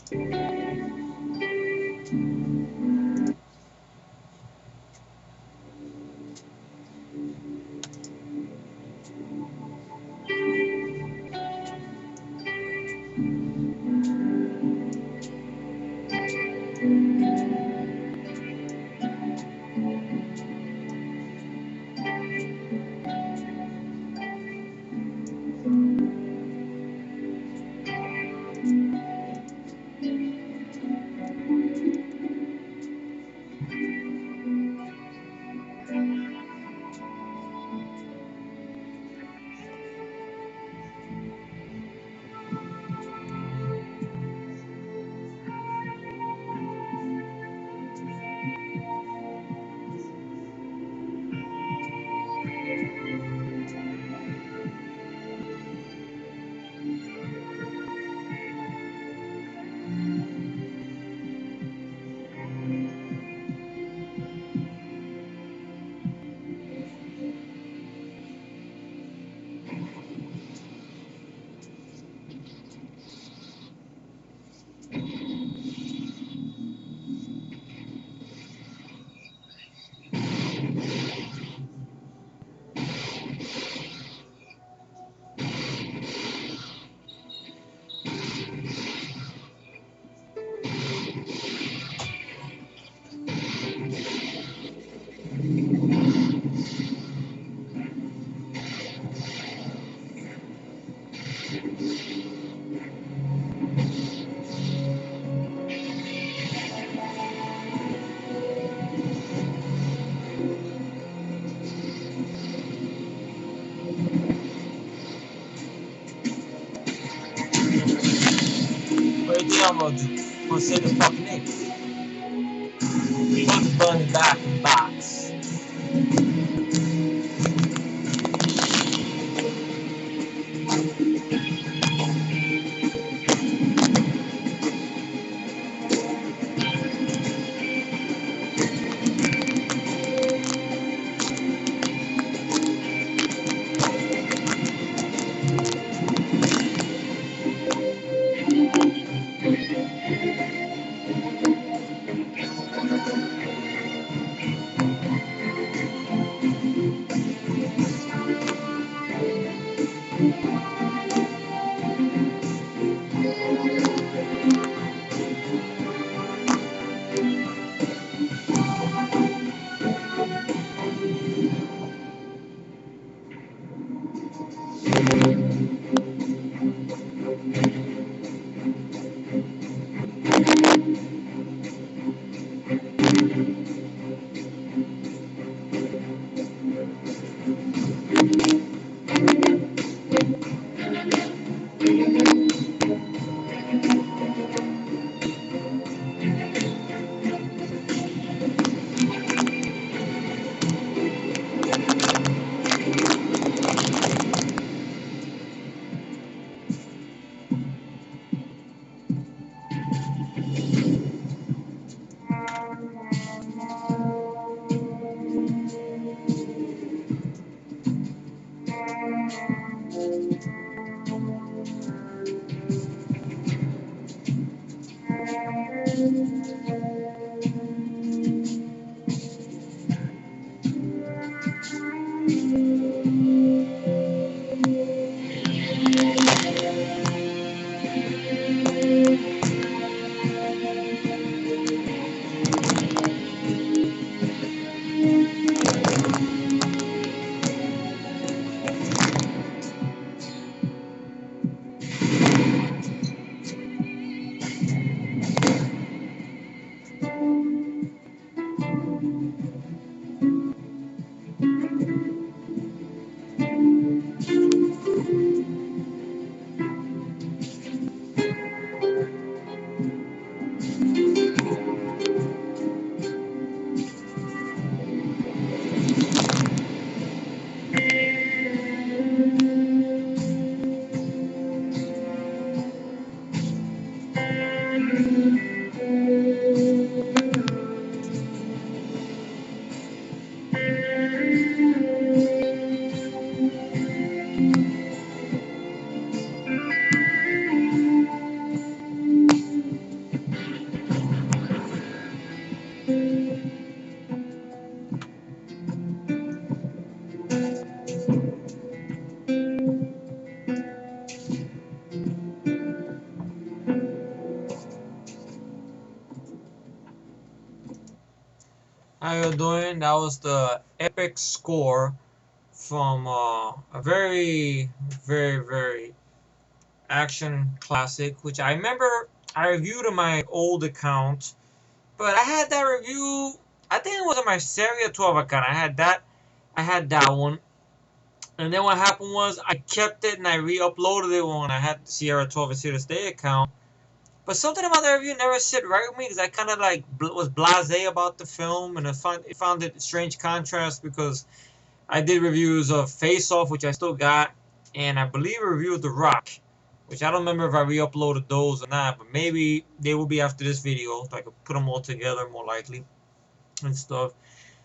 Vediamo cos'è the fuck next. What's burning back in box? How you doing? That was the epic score from a very, very, very action classic, which I remember I reviewed on my old account. But I had that review, I think it was on my Serie 12 account. I had that one. And then what happened was I kept it and I re-uploaded it when I had the Sierra 12 and Sierra Stay account. But something about that review never sit right with me because I kind of like was blasé about the film, and I found it a strange contrast because I did reviews of Face Off, which I still got, and I believe a review of The Rock, which I don't remember if I re-uploaded those or not, but maybe they will be after this video, so I could put them all together more likely and stuff.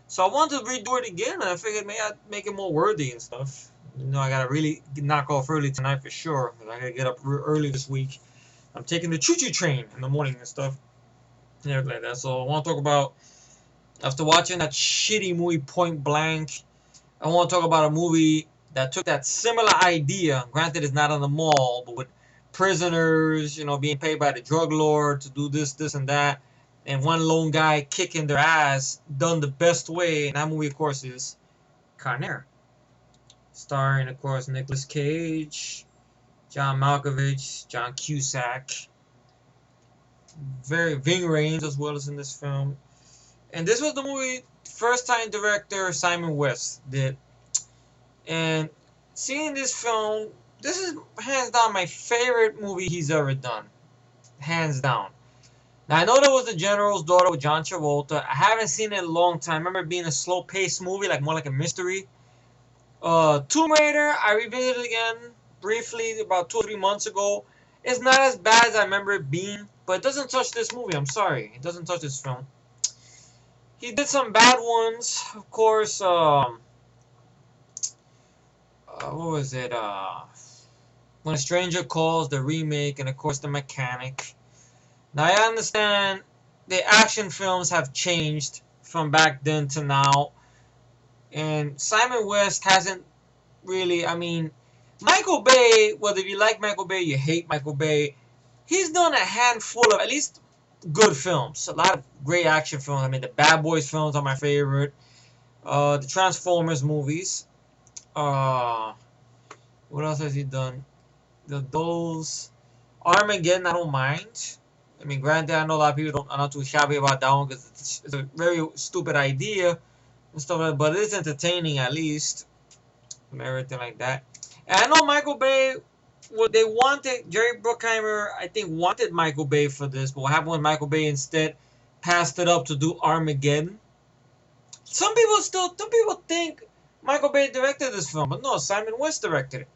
So I wanted to redo it again, and I figured maybe I'd make it more worthy and stuff. You know, I gotta really knock off early tonight for sure, because I gotta get up early this week. I'm taking the choo-choo train in the morning and stuff. And everything like that. So I want to talk about, after watching that shitty movie Point Blank, I want to talk about a movie that took that similar idea. Granted, it's not on the mall, but with prisoners, you know, being paid by the drug lord to do this, this, and that. And one lone guy kicking their ass, done the best way. And that movie, of course, is Con Air. Starring, of course, Nicolas Cage, John Malkovich, John Cusack, Ving Rhames as well as in this film. And this was the movie first time director Simon West did. And seeing this film, this is hands down my favorite movie he's ever done. Hands down. Now I know there was The General's Daughter with John Travolta. I haven't seen it in a long time. I remember it being a slow paced movie, like more like a mystery. Tomb Raider, I revisited again briefly about 2 or 3 months ago. It's not as bad as I remember it being, but it doesn't touch this movie. I'm sorry, it doesn't touch this film. He did some bad ones, of course. What was it? When a Stranger Calls, the remake, and of course The Mechanic. Now I understand the action films have changed from back then to now, and Simon West hasn't really. I mean, Michael Bay, whether you like Michael Bay, you hate Michael Bay, he's done a handful of at least good films. A lot of great action films. I mean, the Bad Boys films are my favorite. The Transformers movies. What else has he done? Those Armageddon, I don't mind. I mean, granted, I know a lot of people are not too shabby about that one because it's a very stupid idea and stuff like that, but it is entertaining at least and everything like that. And I know Michael Bay, what they wanted, Jerry Bruckheimer, I think, wanted Michael Bay for this, but what happened was Michael Bay instead passed it up to do Armageddon. Some people think Michael Bay directed this film, but no, Simon West directed it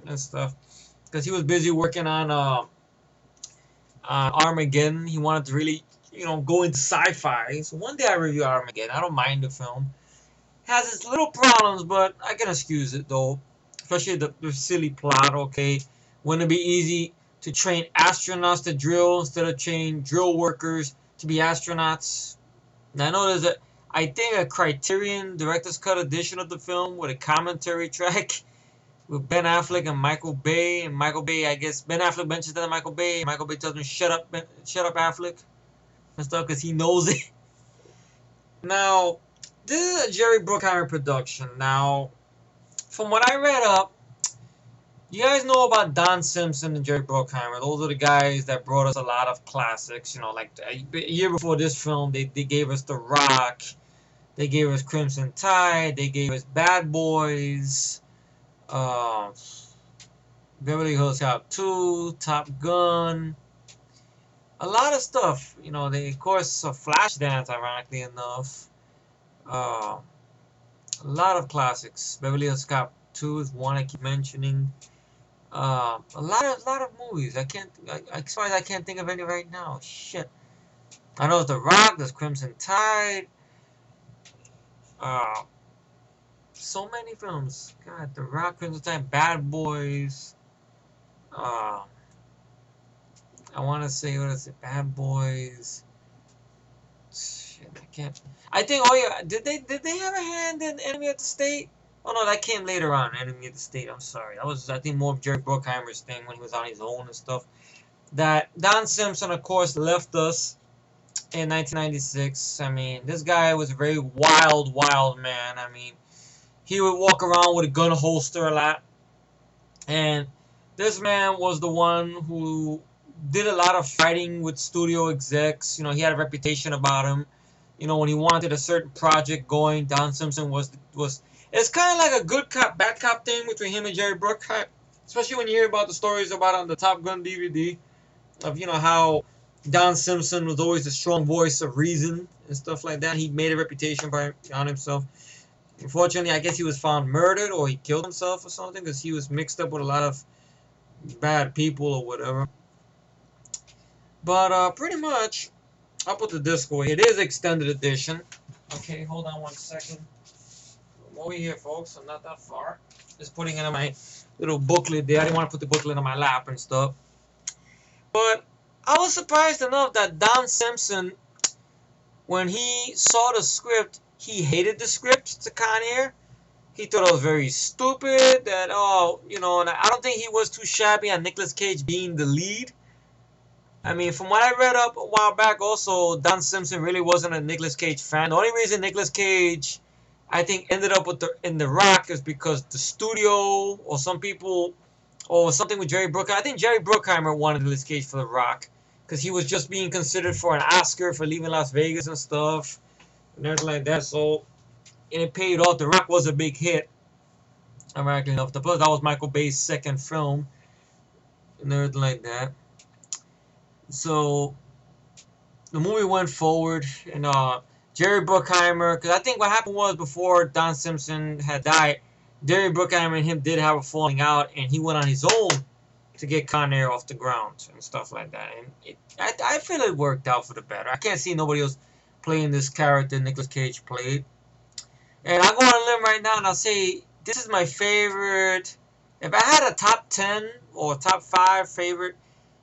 and stuff because he was busy working on Armageddon. He wanted to really, you know, go into sci-fi. So one day I review Armageddon. I don't mind the film. It has its little problems, but I can excuse it though. Especially the silly plot, okay? Wouldn't it be easy to train astronauts to drill instead of train drill workers to be astronauts? Now, I know there's I think a Criterion Director's Cut edition of the film with a commentary track with Ben Affleck and Michael Bay. And Michael Bay, I guess, Ben Affleck mentions that to Michael Bay. Michael Bay tells him, shut up, Affleck, and stuff, because he knows it. Now, this is a Jerry Bruckheimer production. Now, from what I read up, you guys know about Don Simpson and Jerry Bruckheimer. Those are the guys that brought us a lot of classics. You know, like a year before this film, they gave us The Rock. They gave us Crimson Tide. They gave us Bad Boys. Beverly Hills Cop 2, Top Gun. A lot of stuff. You know, they, of course, Flashdance, ironically enough. A lot of classics. Beverly Hills Cop 2 is one I keep mentioning. A lot of movies. As far as I can't think of any right now. Shit. I know it's The Rock. There's Crimson Tide. So many films. God, The Rock, Crimson Tide, Bad Boys. I want to say, what is it? Bad Boys. Shit, I can't. I think. Oh yeah, did they have a hand in Enemy of the State? Oh no, that came later on. Enemy of the State. I'm sorry. That was, I think, more of Jerry Bruckheimer's thing when he was on his own and stuff. That Don Simpson, of course, left us in 1996. I mean, this guy was a very wild, wild man. I mean, he would walk around with a gun holster a lot. And this man was the one who did a lot of fighting with studio execs. You know, he had a reputation about him. You know, when he wanted a certain project going, Don Simpson was. It's kind of like a good cop, bad cop thing between him and Jerry Bruckheimer. Especially when you hear about the stories about on the Top Gun DVD of how Don Simpson was always a strong voice of reason and stuff like that. He made a reputation on himself. Unfortunately, I guess he was found murdered or he killed himself or something because he was mixed up with a lot of bad people or whatever. But pretty much, I'll put the disc away. It is extended edition. Okay, hold on 1 second. I'm over here, folks. I'm not that far. Just putting it in my little booklet there. I didn't want to put the booklet on my lap and stuff. But I was surprised enough that Don Simpson, when he saw the script, he hated the script to Con Air. He thought it was very stupid. That and I don't think he was too shabby on Nicolas Cage being the lead. I mean, from what I read up a while back, also Don Simpson really wasn't a Nicolas Cage fan. The only reason Nicolas Cage, I think, ended up in The Rock is because the studio or some people or something with Jerry Bruckheimer. I think Jerry Bruckheimer wanted Nicolas Cage for The Rock because he was just being considered for an Oscar for leaving Las Vegas and stuff and everything like that. So, and it paid off. The Rock was a big hit, ironically enough. Plus, that was Michael Bay's second film and everything like that. So the movie went forward, and Jerry Bruckheimer, because I think what happened was before Don Simpson had died, Jerry Bruckheimer and him did have a falling out, and he went on his own to get Con Air off the ground and stuff like that. And I feel it worked out for the better. I can't see nobody else playing this character Nicolas Cage played. And I'll go on a limb right now and I'll say this is my favorite. If I had a top 10 or top 5 favorite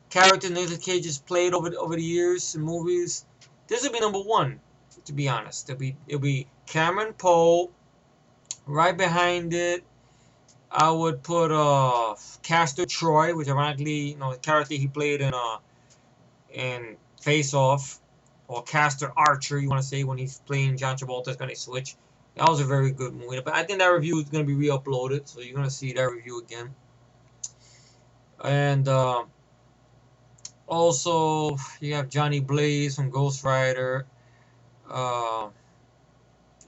character Nicolas Cage has played over the years in movies, this would be number 1, to be honest. It'll be Cameron Poe. Right behind it, I would put Castor Troy, which ironically, the character he played in Face Off, or Castor Archer, you want to say, when he's playing John Travolta's gonna switch. That was a very good movie. But I think that review is gonna be re-uploaded, so you're gonna see that review again. And also, you have Johnny Blaze from Ghost Rider.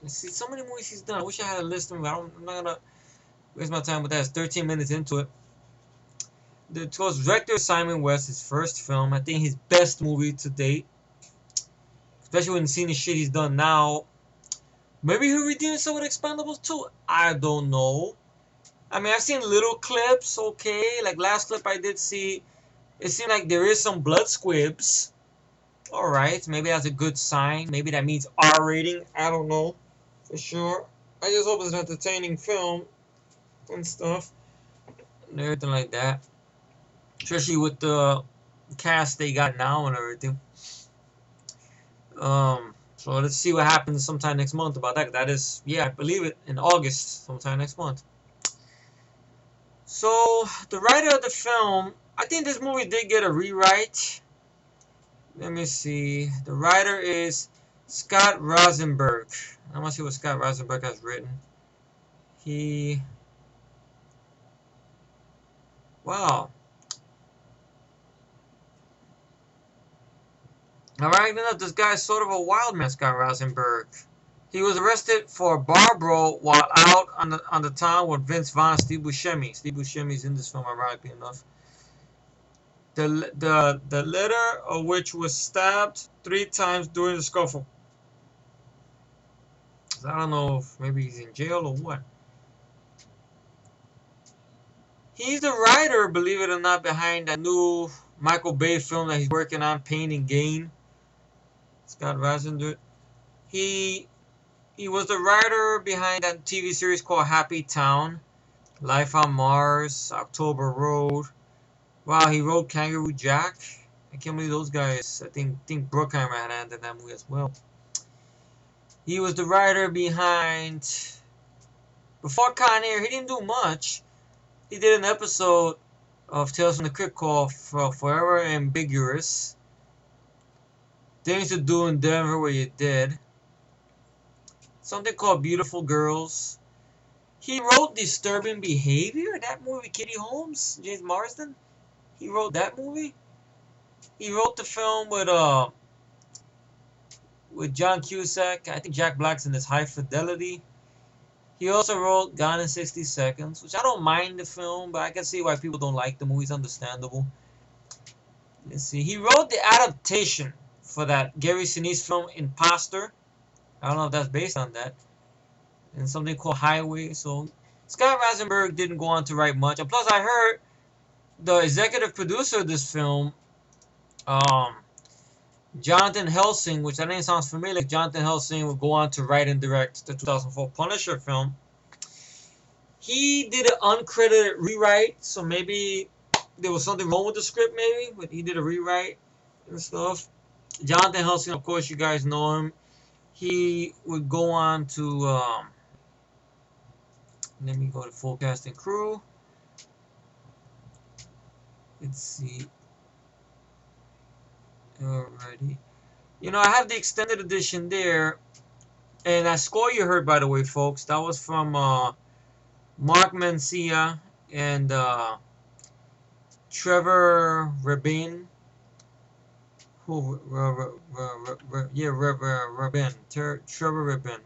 Let's see, so many movies he's done. I wish I had a list of them, but I'm not gonna waste my time with that. It's 13 minutes into it. It was director Simon West, his first film. I think his best movie to date. Especially when seeing the shit he's done now. Maybe he'll redeem some of the Expendables too. I don't know. I mean, I've seen little clips, okay. Like last clip I did see, it seemed like there is some blood squibs. Alright, maybe that's a good sign. Maybe that means R rating. I don't know. For sure. I just hope it's an entertaining film and stuff. And everything like that. Especially with the cast they got now and everything. So let's see what happens sometime next month about that. That is, yeah, I believe it, in August, sometime next month. So, the writer of the film, I think this movie did get a rewrite. Let me see. The writer is Scott Rosenberg. I want to see what Scott Rosenberg has written. Wow. Alright, enough, this guy is sort of a wild man, Scott Rosenberg. He was arrested for Barbaro while out on the town with Vince Vaughn and Steve Buscemi. Steve Buscemi's in this film, ironically enough. The leader of which was stabbed 3 times during the scuffle. I don't know if maybe he's in jail or what. He's the writer, believe it or not, behind that new Michael Bay film that he's working on, Pain and Gain. Scott Rosenberg. He was the writer behind that TV series called Happy Town, Life on Mars, October Road. Wow, he wrote Kangaroo Jack. I can't believe those guys. I think Bruckheimer had ended that movie as well. He was the writer behind. Before Con Air, he didn't do much. He did an episode of Tales from the Crypt called Forever Ambiguous. Things to Do in Denver Where You Did. Something called Beautiful Girls. He wrote Disturbing Behavior, that movie with Katie Holmes, James Marsden. He wrote that movie. He wrote the film with John Cusack. I think Jack Black's in this High Fidelity. He also wrote Gone in 60 Seconds, which I don't mind the film, but I can see why people don't like the movie. It's understandable. Let's see. He wrote the adaptation for that Gary Sinise film, Imposter. I don't know if that's based on that. And something called Highway. So Scott Rasenberg didn't go on to write much. And plus, I heard the executive producer of this film, Jonathan Helsing, which that name sounds familiar. Jonathan Helsing would go on to write and direct the 2004 Punisher film. He did an uncredited rewrite, so maybe there was something wrong with the script, maybe, but he did a rewrite and stuff. Jonathan Helsing, of course, you guys know him. He would go on to, let me go to full cast and crew. Let's see. Alrighty. You know, I have the extended edition there. And that score you heard, by the way, folks, that was from Mark Mencia and Trevor Rabin. Trevor Rabin.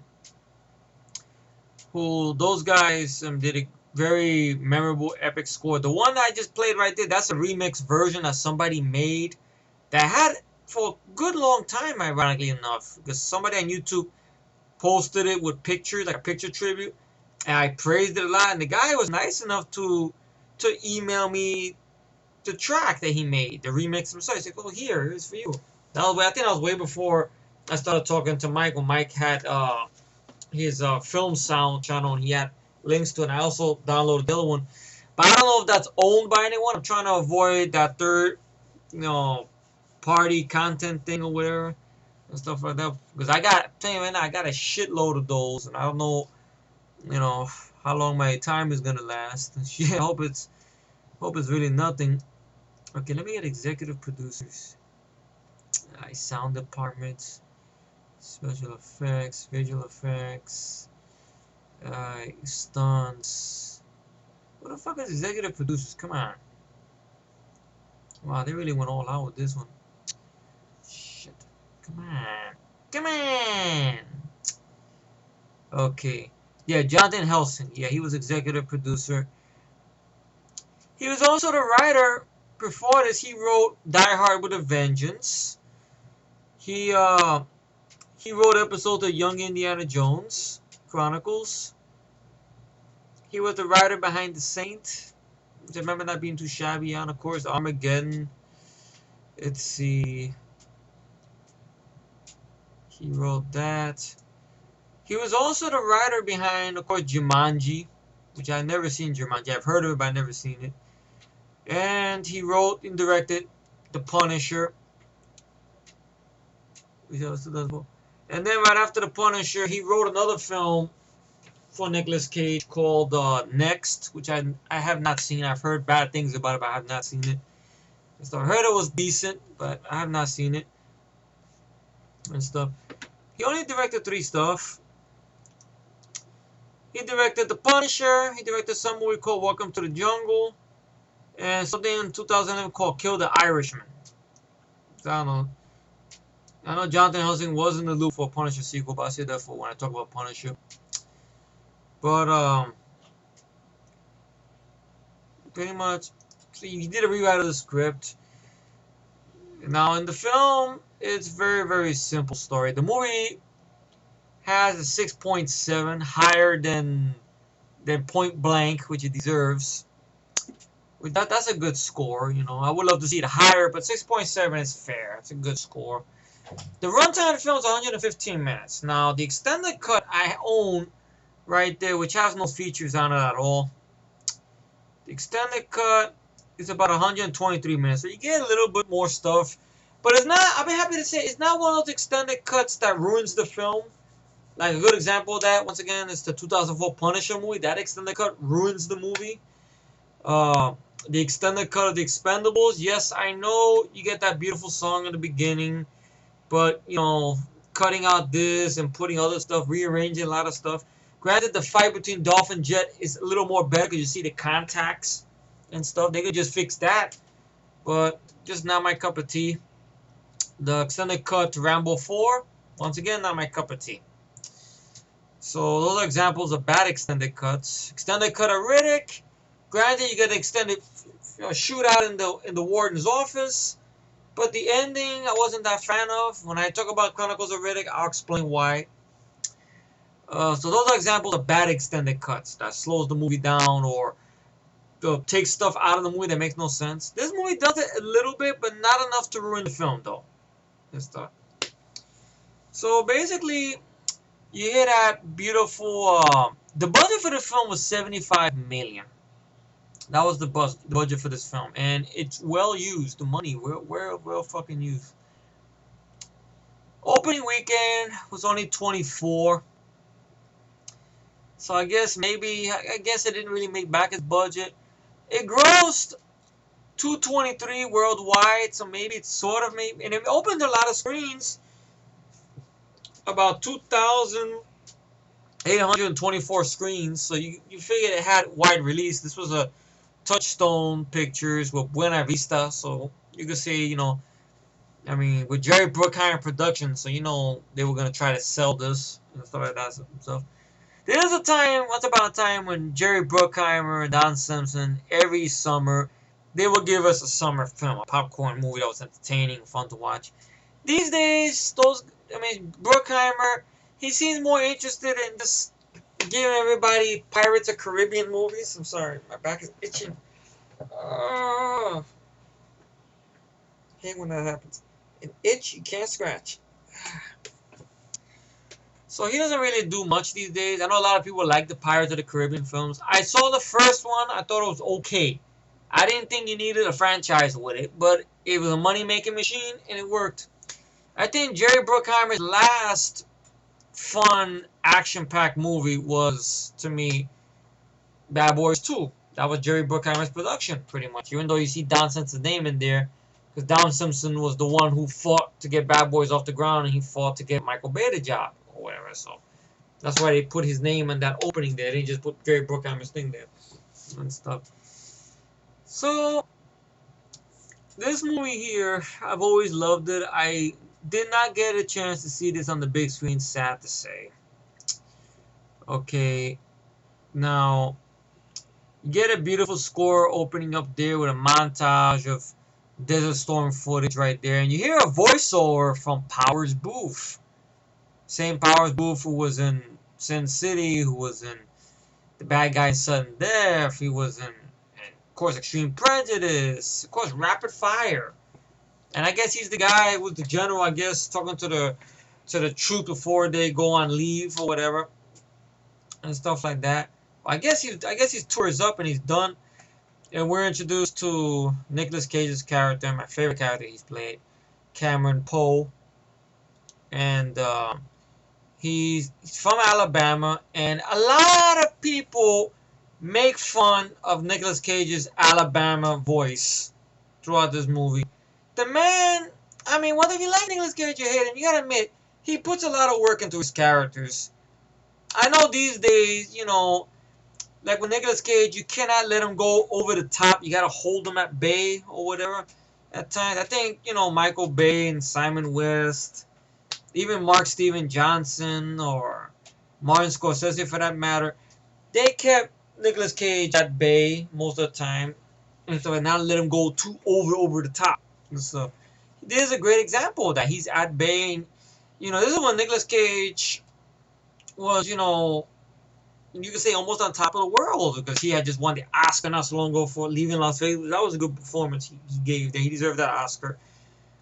Who, those guys did a very memorable, epic score. The one I just played right there, that's a remix version that somebody made that had for a good long time, ironically enough, because somebody on YouTube posted it with pictures, like a picture tribute, and I praised it a lot. And the guy was nice enough to email me the track that he made, the remix himself. He said, "Oh, here's for you." That was, I think that was way before I started talking to Mike. When Mike had his film sound channel, and he had links to it. And I also downloaded the other one, but I don't know if that's owned by anyone. I'm trying to avoid that third, party content thing or whatever and stuff like that, because I got a shitload of those, and I don't know, how long my time is gonna last. Yeah, I hope it's really nothing. Okay, let me get executive producers. Sound department, special effects, visual effects, stunts. What the fuck is executive producers? Come on. Wow, they really went all out with this one. Shit. Come on. Come on. Okay. Yeah, Jonathan Helsing. Yeah, he was executive producer. He was also the writer. Before this, he wrote Die Hard with a Vengeance. He wrote episodes of Young Indiana Jones Chronicles. He was the writer behind The Saint, which I remember not being too shabby on. Of course, Armageddon. Let's see. He wrote that. He was also the writer behind, of course, Jumanji, which I've never seen Jumanji. I've heard of it, but I've never seen it. And he wrote and directed The Punisher. And then right after The Punisher, he wrote another film for Nicolas Cage called Next, which I have not seen. I've heard bad things about it, but I have not seen it. So I heard it was decent, but I have not seen it and stuff. He only directed 3 stuff. He directed The Punisher. He directed some movie called Welcome to the Jungle, and something in 2011 called Kill the Irishman. So I don't know. I know Jonathan Helsing was in the loop for a Punisher sequel, but I'll say that for when I talk about Punisher. But pretty much, he did a rewrite of the script. Now in the film, it's very, very simple story. The movie has a 6.7, higher than Point Blank, which it deserves. That's a good score, I would love to see it higher, but 6.7 is fair. It's a good score. The runtime of the film is 115 minutes. Now, the extended cut I own right there, which has no features on it at all. The extended cut is about 123 minutes, so you get a little bit more stuff. But it's not, I'll be happy to say, it's not one of those extended cuts that ruins the film. Like a good example of that, once again, is the 2004 Punisher movie. That extended cut ruins the movie. The extended cut of The Expendables, yes, I know you get that beautiful song in the beginning, but cutting out this and putting other stuff, rearranging a lot of stuff. Granted, the fight between Dolph and Jet is a little more better because you see the contacts and stuff. They could just fix that, but just not my cup of tea. The extended cut to Rambo 4, once again, not my cup of tea. So those are examples of bad extended cuts. Extended cut of Riddick. Granted, you get an extended shootout in the warden's office, but the ending I wasn't that fan of. When I talk about Chronicles of Riddick, I'll explain why. So those are examples of bad extended cuts that slows the movie down or takes stuff out of the movie that makes no sense. This movie does it a little bit, but not enough to ruin the film, though. This stuff. So basically, you hear that beautiful. The budget for the film was $75 million. That was the budget for this film, and it's well used. The money, well fucking used. Opening weekend was only 24. So I guess it didn't really make back its budget. It grossed 223 worldwide, so maybe it's sort of maybe, and it opened a lot of screens. About 2,824 screens. So you figure it had wide release. This was a Touchstone Pictures with Buena Vista, so you could say with Jerry Bruckheimer production, so they were gonna try to sell this and stuff like that. So there's once upon a time when Jerry Bruckheimer and Don Simpson every summer they would give us a summer film, a popcorn movie that was entertaining, fun to watch. These days, Bruckheimer, he seems more interested in just giving everybody Pirates of Caribbean movies. I'm sorry, my back is itching. Oh, hate when that happens. An itch you can't scratch. So he doesn't really do much these days. I know a lot of people like the Pirates of the Caribbean films. I saw the first one. I thought it was okay. I didn't think you needed a franchise with it, but it was a money-making machine, and it worked. I think Jerry Bruckheimer's last fun, action-packed movie was, to me, Bad Boys 2. That was Jerry Bruckheimer's production, pretty much. Even though you see Don Simpson's name in there, because Don Simpson was the one who fought to get Bad Boys off the ground, and he fought to get Michael Bay the job, or whatever. So that's why they put his name in that opening there. They just put Jerry Bruckheimer's thing there and stuff. So this movie here, I've always loved it. I did not get a chance to see this on the big screen, sad to say. Okay, now you get a beautiful score opening up there with a montage of Desert Storm footage right there, and you hear a voiceover from Powers Boothe. Same Powers Boothe who was in Sin City, who was in The Bad Guy in Sudden Death, he was in, of course, Extreme Prejudice, of course, Rapid Fire. And I guess he's the guy who was the general, I guess, talking to the troops before they go on leave or whatever, and stuff like that. I guess his tour is up and he's done, and we're introduced to Nicolas Cage's character, my favorite character he's played, Cameron Poe, and he's from Alabama, and a lot of people make fun of Nicolas Cage's Alabama voice throughout this movie. The man, whether you like Nicolas Cage or hate him, you gotta admit, he puts a lot of work into his characters. I know these days, like with Nicolas Cage, you cannot let him go over the top. You gotta hold him at bay or whatever. At times, I think, Michael Bay and Simon West, even Mark Steven Johnson or Martin Scorsese for that matter, they kept Nicolas Cage at bay most of the time, and so not let him go too over the top. So this is a great example of that. He's at bay, and, this is when Nicolas Cage was, you could say almost on top of the world, because he had just won the Oscar not so long ago for Leaving Las Vegas. That was a good performance he gave there. He deserved that Oscar.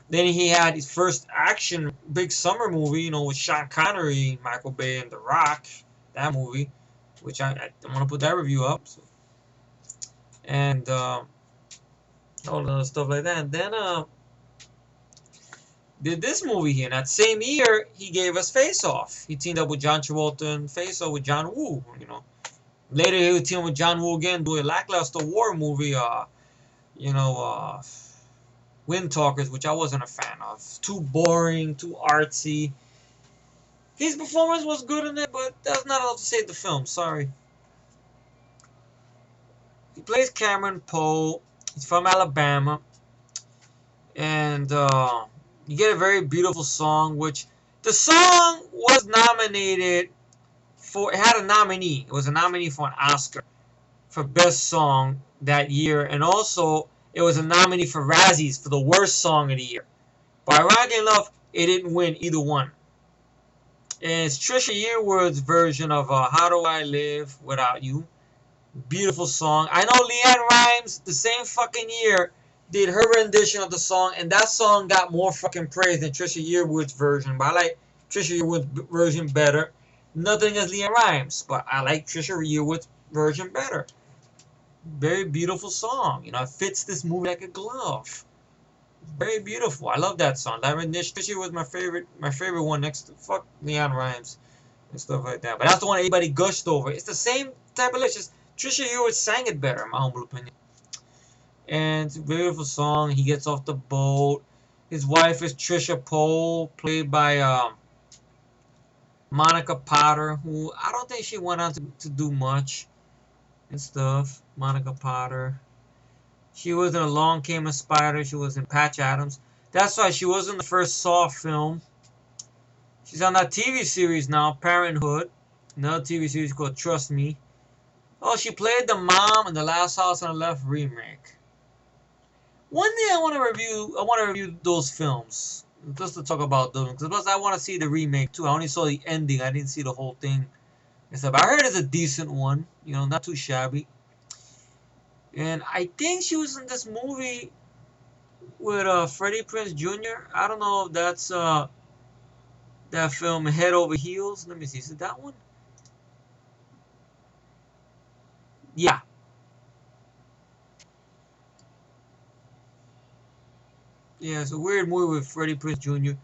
Then he had his first action big summer movie, with Sean Connery, Michael Bay, and The Rock. That movie, which I want to put that review up. So. And all the stuff like that. And then did this movie here. That same year, he gave us Face Off. He teamed up with John Travolta and Face Off with John Woo. Later he would team with John Woo again, do a lackluster war movie. Wind Talkers, which I wasn't a fan of. Too boring, too artsy. His performance was good in it, but that's not enough to save the film. Sorry. He plays Cameron Poe. He's from Alabama, and you get a very beautiful song. Which the song was nominated for. It had a nominee. It was a nominee for an Oscar for Best Song that year, and also it was a nominee for Razzies for the Worst Song of the Year. But ironically enough, it didn't win either one. And it's Trisha Yearwood's version of "How Do I Live Without You." Beautiful song. I know Leanne Rimes, the same fucking year, did her rendition of the song, and that song got more fucking praise than Trisha Yearwood's version. But I like Trisha Yearwood's version better. Nothing against Leanne Rimes, but I like Trisha Yearwood's version better. Very beautiful song. You know, it fits this movie like a glove. Very beautiful. I love that song. That rendition, Trisha was my favorite one next to fuck Leanne Rimes and stuff like that. But that's the one everybody gushed over. It's the same type of lyrics. Trisha Yearwood sang it better, in my humble opinion. And it's a beautiful song. He gets off the boat. His wife is Trisha Poe, played by Monica Potter, who I don't think she went on to do much and stuff. Monica Potter. She was in Along Came a Spider. She was in Patch Adams. That's why she was in the first Saw film. She's on that TV series now, Parenthood. Another TV series called Trust Me. Oh, she played the mom in the Last House on the Left remake. One day I want to review those films, just to talk about them. Because I want to see the remake too. I only saw the ending. I didn't see the whole thing. And stuff. I heard it's a decent one. You know, not too shabby. And I think she was in this movie with Freddie Prinze Jr. I don't know if that's that film Head Over Heels. Let me see. Is it that one? Yeah. Yeah, it's a weird movie with Freddie Prinze Jr.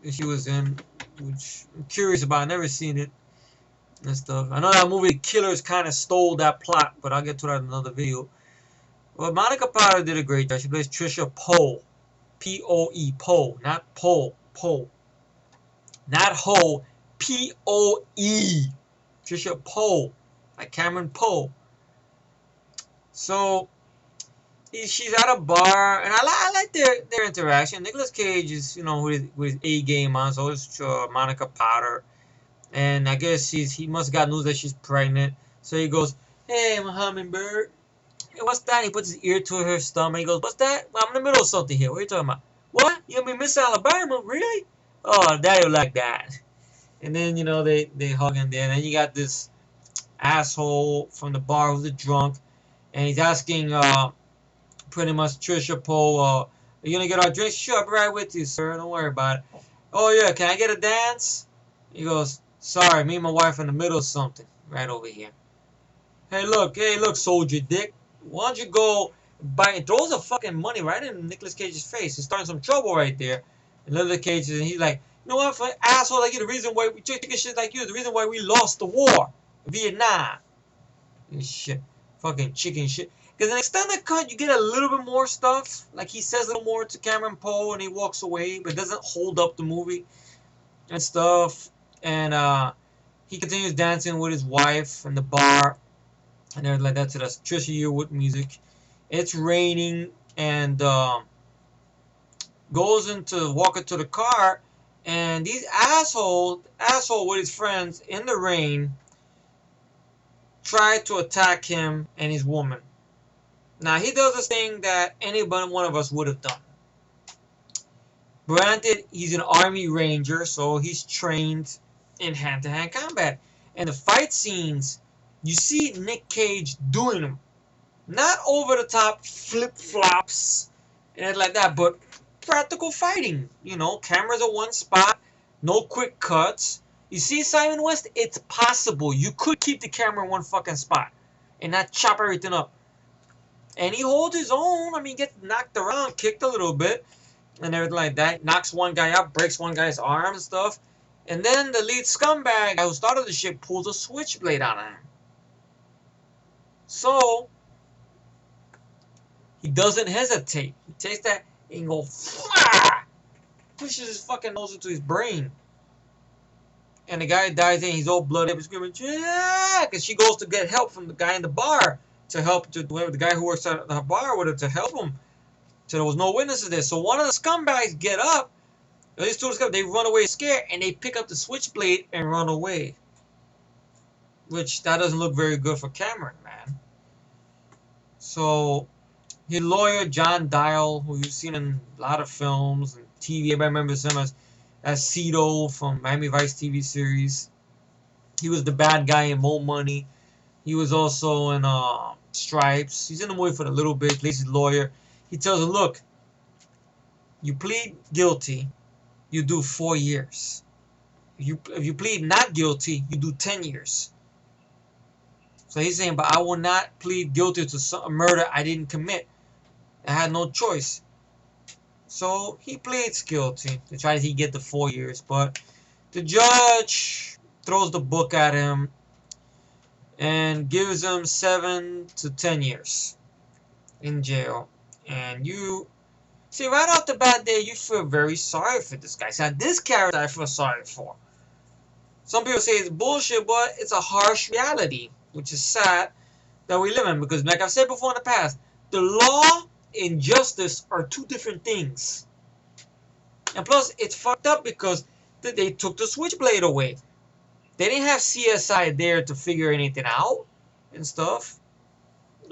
that she was in, which I'm curious about. I've never seen it and stuff. I know that movie Killers kind of stole that plot, but I'll get to that in another video. Well, Monica Potter did a great job. She plays Trisha Poe. P-O-E. Poe. Not Poe. Poe. Not Ho. P-O-E. Trisha Poe. Like Cameron Poe. So she's at a bar, and I like their interaction. Nicolas Cage is, you know, with his A game on, so is Monica Potter, and I guess he must have got news that she's pregnant. So he goes, "Hey, I'm a hummingbird. Hey, what's that?" He puts his ear to her stomach. He goes, "What's that? Well, I'm in the middle of something here. What are you talking about? What? You gonna be Miss Alabama? Really? Oh, Daddy will like that." And then, you know, they hug in there, and then you got this asshole from the bar who's a drunk, and he's asking pretty much Trisha Poe, are you gonna get our drinks? Sure, I'll be right with you, sir. Don't worry about it. Oh yeah, can I get a dance? He goes, sorry, me and my wife in the middle of something. Right over here. Hey look, soldier dick. Why don't you go buy and throws a fucking money right in Nicolas Cage's face. He's starting some trouble right there. And Nicolas Cage and he's like, you know what, for asshole like you, the reason why we chicken shit like you, the reason why we lost the war. Vietnam. And shit. Fucking chicken shit. Because in extended cut, you get a little bit more stuff. Like he says a little more to Cameron Poe and he walks away, but doesn't hold up the movie and stuff. And he continues dancing with his wife in the bar and everything like that to the Trisha Yearwood music. It's raining and goes into walking to the car, and these asshole with his friends in the rain try to attack him and his woman. Now, he does this thing that any one of us would have done. Granted, he's an Army Ranger, so he's trained in hand-to-hand combat. And the fight scenes, you see Nick Cage doing them. Not over-the-top flip-flops and like that, but practical fighting. You know, cameras at one spot, no quick cuts. You see, Simon West, it's possible. You could keep the camera in one fucking spot and not chop everything up. And he holds his own. I mean, gets knocked around, kicked a little bit, and everything like that. Knocks one guy out, breaks one guy's arm and stuff. And then the lead scumbag who started the shit pulls a switchblade on him. So, He doesn't hesitate. He takes that and go, Fwah! Pushes his fucking nose into his brain. And the guy dies and he's all bloody up, screaming, yeah! Because she goes to get help from the guy in the bar to help the guy who works at the bar with her to help him. So there was no witnesses there. So one of the scumbags get up. These two scumbags, they run away scared and they pick up the switchblade and run away. Which that doesn't look very good for Cameron, man. So his lawyer, John Dial, who you've seen in a lot of films and TV, everybody remembers him as Cito from Miami Vice TV series. He was the bad guy in Mo Money. He was also in Stripes. He's in the movie for a little bit. Plays his lawyer. He tells him, look, you plead guilty, you do 4 years. If you plead not guilty, you do 10 years. So he's saying, but I will not plead guilty to a murder I didn't commit. I had no choice. So he pleads guilty to try to get the 4 years. But the judge throws the book at him and gives him 7 to 10 years in jail. And you see, right off the bat there, you feel very sorry for this guy. So this character I feel sorry for. Some people say it's bullshit, but it's a harsh reality, which is sad that we live in. Because like I've said before in the past, the law and justice are two different things. And plus, it's fucked up because they took the switchblade away. They didn't have CSI there to figure anything out and stuff.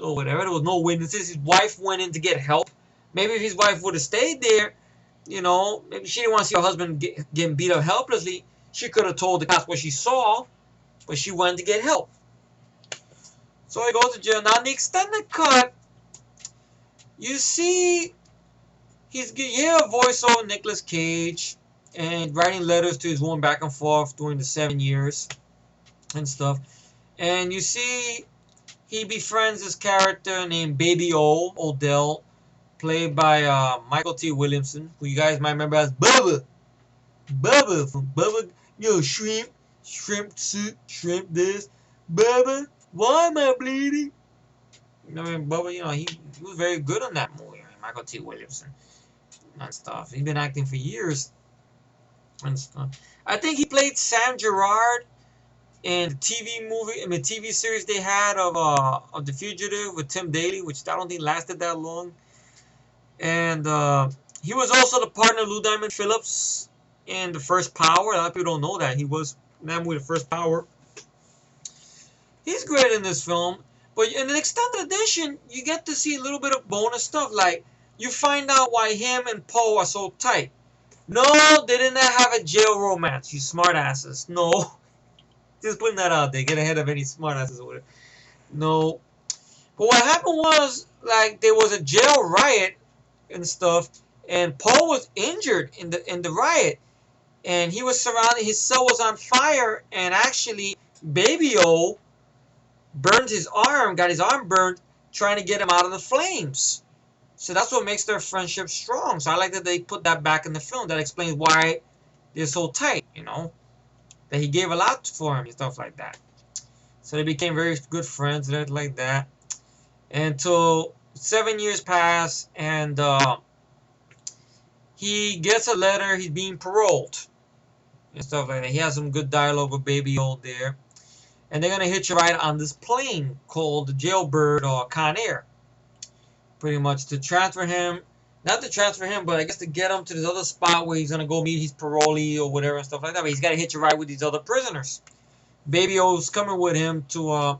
Or whatever. There was no witnesses. His wife went in to get help. Maybe if his wife would have stayed there, you know, maybe she didn't want to see her husband getting beat up helplessly. She could have told the cops what she saw, but she went to get help. So he goes to jail. Now, in the extended cut, you see, you hear a voice of Nicolas Cage and writing letters to his woman back and forth during the 7 years and stuff. And you see, he befriends this character named Baby Odell, played by Michael T. Williamson, who you guys might remember as Bubba. Bubba from Bubba, you know, shrimp soup, shrimp this. Bubba, why am I bleeding? You know, Bubba, you know, he was very good on that movie, Michael T. Williamson and stuff. He's been acting for years and stuff. I think he played Sam Gerard in the TV series they had of The Fugitive with Tim Daly, which I don't think lasted that long. And he was also the partner of Lou Diamond Phillips in The First Power. A lot of people don't know that. He was in that movie, The First Power. He's great in this film. But in the extended edition, you get to see a little bit of bonus stuff. Like, you find out why him and Poe are so tight. No, they did not have a jail romance, you smartasses. No. Just putting that out there. Get ahead of any smartasses or whatever. No. But what happened was, like, there was a jail riot and stuff, and Poe was injured in the riot. And he was surrounded, his cell was on fire, and actually, Baby O burned his arm, got his arm burned, trying to get him out of the flames. So that's what makes their friendship strong. So I like that they put that back in the film. That explains why they're so tight, you know. That he gave a lot for him and stuff like that. So they became very good friends and everything like that. Until 7 years pass, and he gets a letter, he's being paroled. And stuff like that. He has some good dialogue with Baby Old there. And they're going to hitch a ride on this plane called the Jailbird or Con Air. Pretty much to transfer him, not to transfer him, but I guess to get him to this other spot where he's going to go meet his parolee or whatever and stuff like that. But he's got to hitch a ride with these other prisoners. Baby O's coming with him to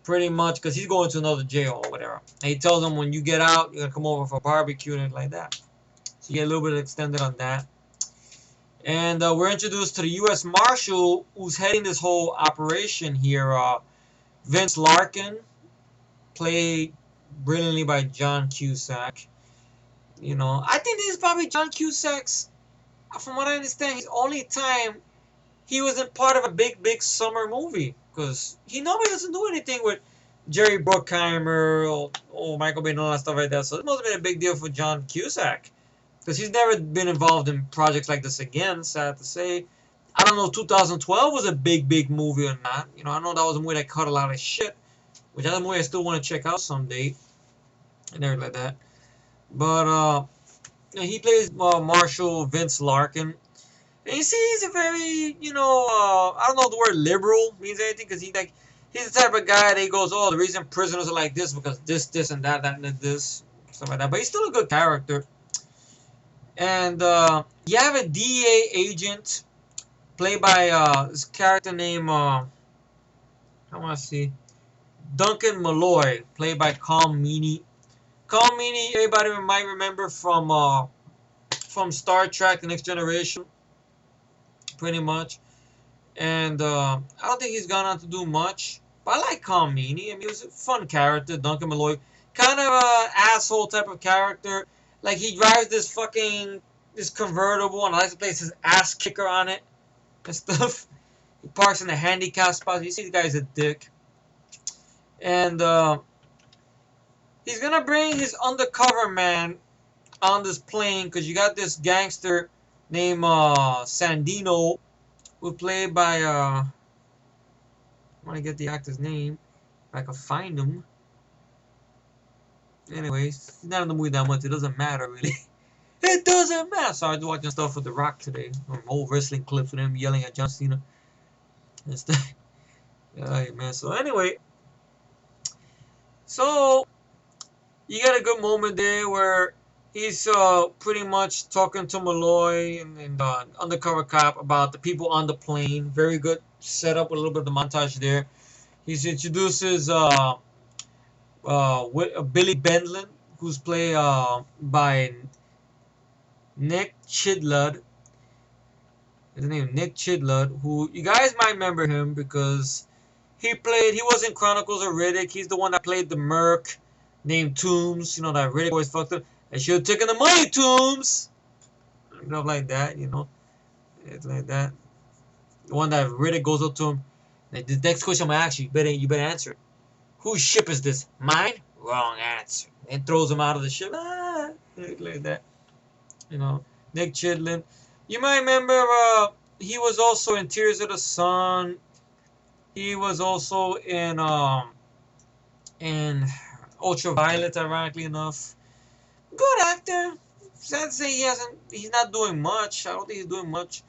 pretty much, because he's going to another jail or whatever. And he tells him when you get out, you're going to come over for a barbecue and like that. So you get a little bit extended on that. And we're introduced to the U.S. Marshal who's heading this whole operation here. Vince Larkin, played brilliantly by John Cusack. You know, I think this is probably John Cusack's, from what I understand, his only time he was in part of a big summer movie. Because he normally doesn't do anything with Jerry Bruckheimer or Michael Bay and all that stuff like that. So it must have been a big deal for John Cusack. Because he's never been involved in projects like this again, sad to say. I don't know if 2012 was a big movie or not. You know, I know that was a movie that cut a lot of shit. Which other movie I still want to check out someday. and everything like that. But he plays Marshal Vince Larkin. And you see, he's a very, I don't know if the word liberal means anything, because he's the type of guy that he goes, oh, the reason prisoners are like this because this, and that, and this, stuff like that. But he's still a good character. And you have a DEA agent played by this character named, I want to see, Duncan Malloy, played by Calm Meaney. Calm Meaney, everybody might remember from Star Trek: The Next Generation, pretty much. And I don't think he's gone on to do much. But I like Calm Meaney. I mean, he was a fun character, Duncan Malloy. Kind of a asshole type of character. Like, he drives this convertible and likes to place his ass kicker on it and stuff. He parks in the handicap spot. You see the guy's a dick. And he's going to bring his undercover man on this plane, because you got this gangster named Sandino, who played by I want to get the actor's name if I can find him. Anyways, he's not in the movie that much. It doesn't matter really. It doesn't matter. So I was watching stuff with The Rock today, old wrestling clips with him yelling at John Cena and stuff. Yeah, man. So anyway, so you got a good moment there where he's pretty much talking to Malloy and undercover cop about the people on the plane. Very good setup with a little bit of the montage there. He introduces Billy Bendlin, who's played by Nick Chidlud. His name is Nick Chidlud, who you guys might remember him because he was in Chronicles of Riddick. He's the one that played the merc named Toombs. You know, that Riddick always fucked up. I should have taken the money, Toombs. Stuff like that, It's like that. The one that Riddick goes up to him. Like, the next question I'm gonna ask you, you better answer it. Whose ship is this? Mine? Wrong answer. And throws him out of the ship. Like that. Nick Chidlin. You might remember he was also in Tears of the Sun. He was also in Ultraviolet, ironically enough. Good actor. Sad to say he's not doing much. I don't think he's doing much.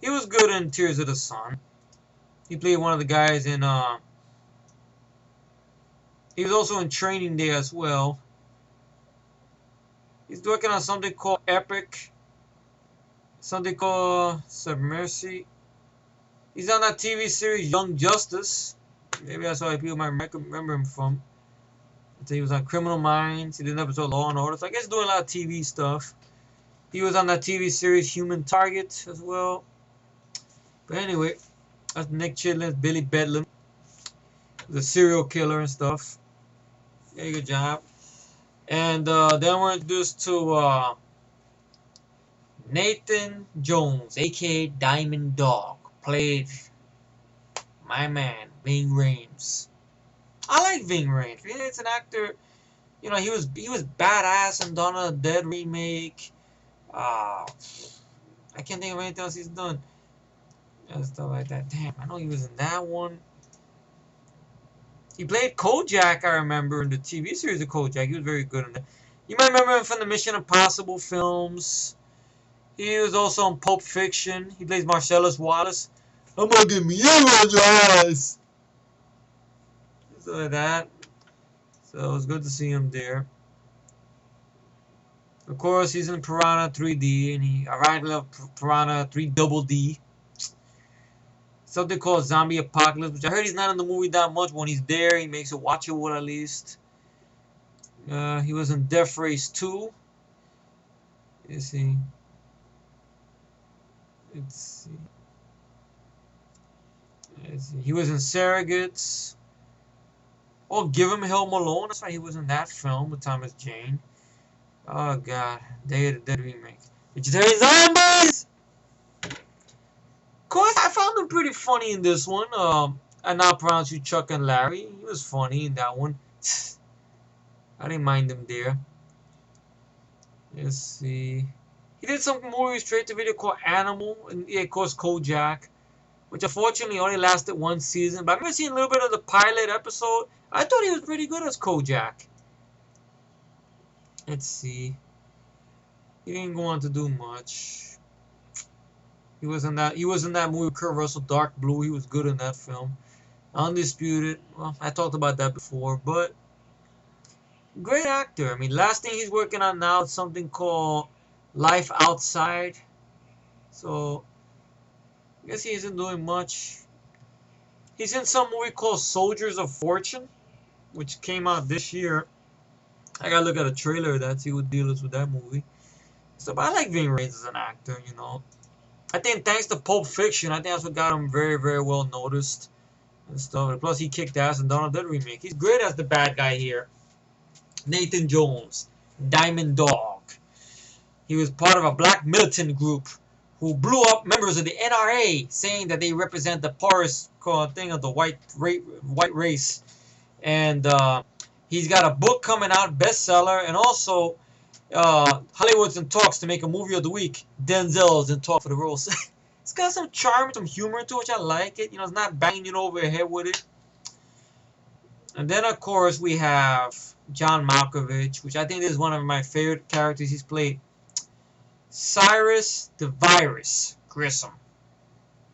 He was good in Tears of the Sun. He played one of the guys in he was also in Training Day as well. He's working on something called Epic. Something called Submercy. He's on that TV series Young Justice. Maybe that's why people might remember him from. He was on Criminal Minds. He did an episode of Law and Order. So I guess he's doing a lot of TV stuff. He was on that TV series Human Target as well. But anyway, that's Nick Chidlin, Billy Bedlam. The serial killer and stuff. Yeah, good job. And then we're introduced to Nathan Jones, aka Diamond Dog, played my man Ving Rhames. I like Ving Rhames. It's an actor. He was badass in Dawn of the Dead remake. I can't think of anything else he's done. And stuff like that. Damn, I know he was in that one. He played Kojak, I remember, in the TV series of Kojak. He was very good in that. You might remember him from the Mission Impossible films. He was also in Pulp Fiction. He plays Marcellus Wallace. I'm gonna give me your ass. Stuff like that. So it was good to see him there. Of course, he's in Piranha 3D, and he ironically loved Piranha 3 Double D. Something called Zombie Apocalypse, which I heard he's not in the movie that much. When he's there, he makes it watchable at least. He was in Death Race 2. Let's see. He was in Surrogates. Oh, Give Him Hell Malone. That's why he was in that film with Thomas Jane. Oh, God. Day of the Dead remake. Vegetarian Zombies! Of course, I found him pretty funny in this one. I now pronounce you Chuck and Larry. He was funny in that one. I didn't mind him there. Let's see. He did some movie straight to video called Animal, and yeah, of course Kojak, which unfortunately only lasted one season. But I remember seeing a little bit of the pilot episode. I thought he was pretty good as Kojak. Let's see. He didn't go on to do much. He was in that movie with Kurt Russell, Dark Blue. He was good in that film. Undisputed. Well, I talked about that before, but great actor. I mean, last thing he's working on now is something called Life Outside. So I guess he isn't doing much. He's in some movie called Soldiers of Fortune, which came out this year. I gotta look at a trailer of that, see what deal is with that movie. So, but I like Ving Rhames as an actor, you know. I think thanks to Pulp Fiction, I think that's what got him very, very well noticed and stuff. And plus, he kicked ass in Donald Duck remake. He's great as the bad guy here. Nathan Jones, Diamond Dog. He was part of a black militant group who blew up members of the NRA, saying that they represent the poorest thing of the white race. And he's got a book coming out, bestseller, and also Hollywood's in talks to make a movie of the week. Denzel's in talk for the role. It's got some charm, some humor to it, which I like it. You know, it's not banging you over your head with it. And then, of course, we have John Malkovich, which I think is one of my favorite characters he's played. Cyrus the Virus Grissom.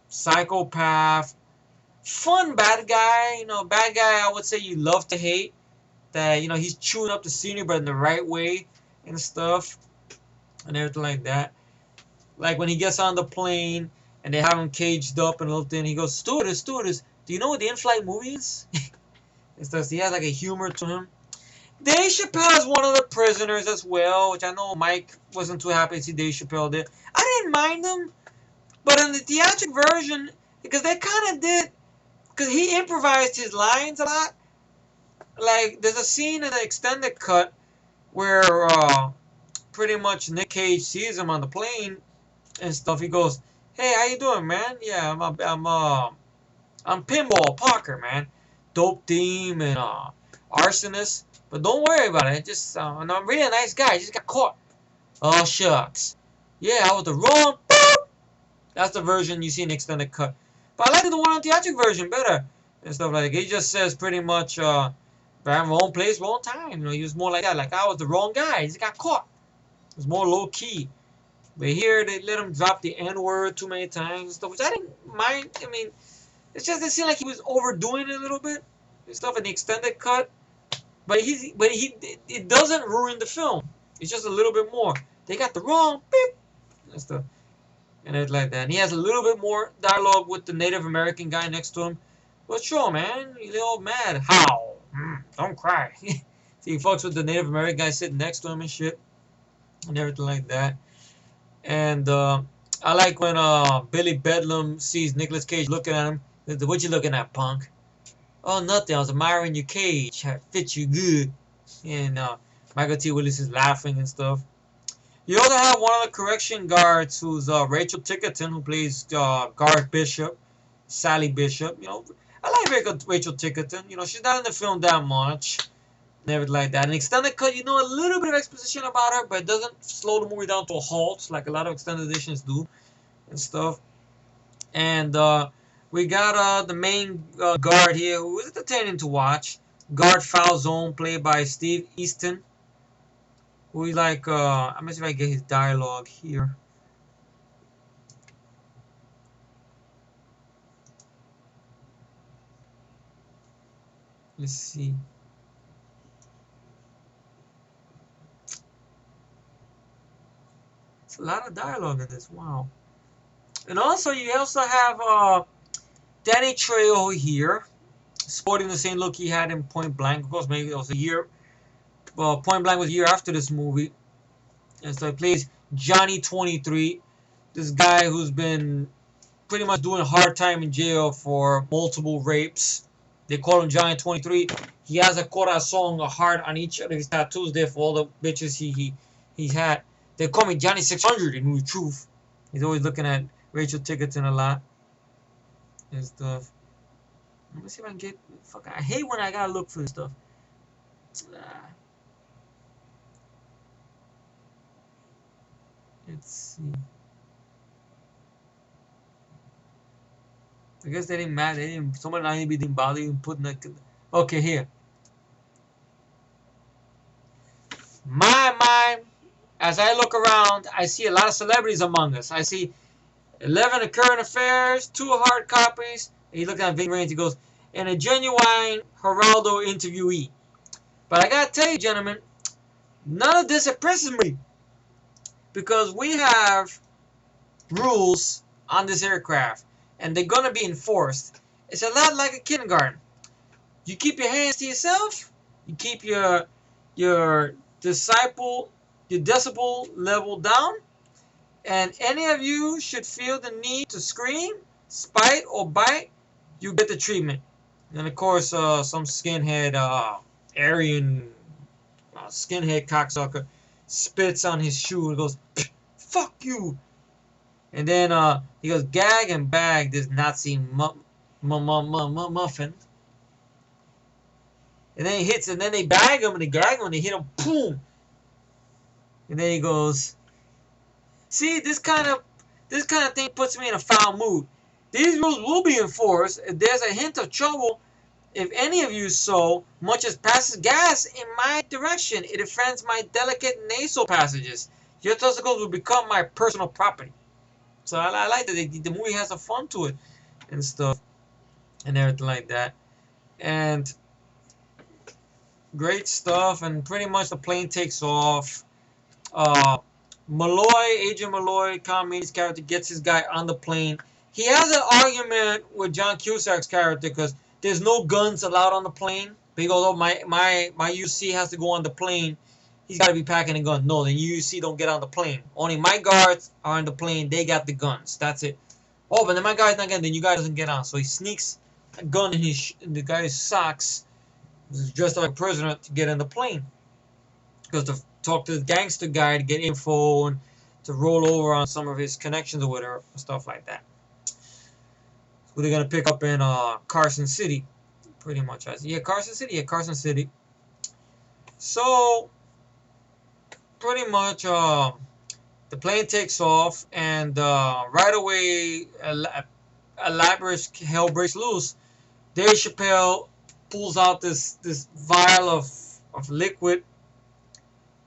Psychopath. Fun bad guy. You know, bad guy I would say you love to hate. That, you know, he's chewing up the scenery, but in the right way and stuff. And everything like that. Like when he gets on the plane and they have him caged up and a little thing, he goes, stewardess, do you know what the in-flight movie is? And stuff. So he has like a humor to him. Dave Chappelle is one of the prisoners as well, which I know Mike wasn't too happy to see Dave Chappelle did. I didn't mind him, but in the theatric version, because they kind of did, because he improvised his lines a lot. Like, there's a scene in the extended cut where pretty much Nick Cage sees him on the plane and stuff. He goes, "Hey, how you doing, man? Yeah, I'm Pinball Parker, man. Dope theme and arsonist. But don't worry about it. Just and I'm really a nice guy. I just got caught. Oh shucks. Yeah, I was the wrong. Boop. That's the version you see in the extended cut. But I like the one on the theatric version better and stuff like that. He just says pretty much, wrong place, wrong time. You know, he was more like that. Like I was the wrong guy. He just got caught. It was more low key. But here they let him drop the N word too many times and stuff, which I didn't mind. I mean, it's just it seemed like he was overdoing it a little bit and stuff in the extended cut. But it doesn't ruin the film. It's just a little bit more. They got the wrong beep and stuff, and it's like that. And he has a little bit more dialogue with the Native American guy next to him. But sure, man, you're all mad. How? Don't cry. See, he fucks with the Native American guy sitting next to him and shit, and everything like that. And I like when Billy Bedlam sees Nicolas Cage looking at him. What you looking at, punk? Oh, nothing. I was admiring your cage. It fits you good. And Michael T. Willis is laughing and stuff. You also have one of the correction guards who's Rachel Tickerton, who plays Guard Bishop, Sally Bishop. You know, I like Rachel Tickerton. You know, she's not in the film that much. Never like that. An extended cut, you know, a little bit of exposition about her, but it doesn't slow the movie down to a halt like a lot of extended editions do and stuff. And we got the main guard here, who is entertaining to watch. Guard Falzone, played by Steve Easton. Who is like, I'm gonna see if I can get his dialogue here. Let's see. It's a lot of dialogue in this, wow. And also, you also have Danny Trejo here, sporting the same look he had in Point Blank. Of course, maybe it was a year. Well, Point Blank was a year after this movie. And so he plays Johnny 23, this guy who's been pretty much doing a hard time in jail for multiple rapes. They call him Johnny 23. He has a corazon, a heart on each of his tattoos there for all the bitches he's had. They call me Johnny 600 in New Truth. He's always looking at Rachel Tickerton a lot and stuff. Let me see if I can get. Fuck, I hate when I gotta look for this stuff. Let's see. I guess they didn't matter. They didn't. Someone I didn't bother even putting that. Okay, here. My as I look around, I see a lot of celebrities among us. I see 11 current affairs, 2 hard copies. And he looked at Ving Rhames. He goes, and a genuine Geraldo interviewee. But I gotta tell you, gentlemen, none of this impresses me because we have rules on this aircraft, and they're gonna be enforced. It's a lot like a kindergarten. You keep your hands to yourself. You keep your decibel level down. And any of you should feel the need to scream, spite, or bite, you get the treatment. And of course, some skinhead, Aryan skinhead cocksucker spits on his shoe and goes, "Fuck you!" And then he goes, "Gag and bag this Nazi muffin." And then he hits, and then they bag him and they gag him and they hit him, boom. And then he goes, "See, this kind of thing puts me in a foul mood. These rules will be enforced if there's a hint of trouble. If any of you so much as passes gas in my direction, it offends my delicate nasal passages. Your testicles will become my personal property." So I like that the movie has some fun to it and stuff and everything like that. And great stuff. And pretty much the plane takes off. Agent Malloy, Conrad's character, gets his guy on the plane. He has an argument with John Cusack's character because there's no guns allowed on the plane. But he goes, "Oh, my UC has to go on the plane. He's got to be packing a gun." "No, then UC don't get on the plane. Only my guards are on the plane. They got the guns. That's it." "Oh, but then my guy's not getting. Then you guy doesn't get on." So he sneaks a gun in the guy's socks, dressed like a prisoner, to get in the plane. Because to talk to the gangster guy to get info and to roll over on some of his connections or whatever, stuff like that. So they're gonna pick up in Carson City, pretty much. Yeah, Carson City. Yeah, Carson City. So pretty much, the plane takes off, and right away, elaborate hell breaks loose. Dave Chappelle pulls out this vial of liquid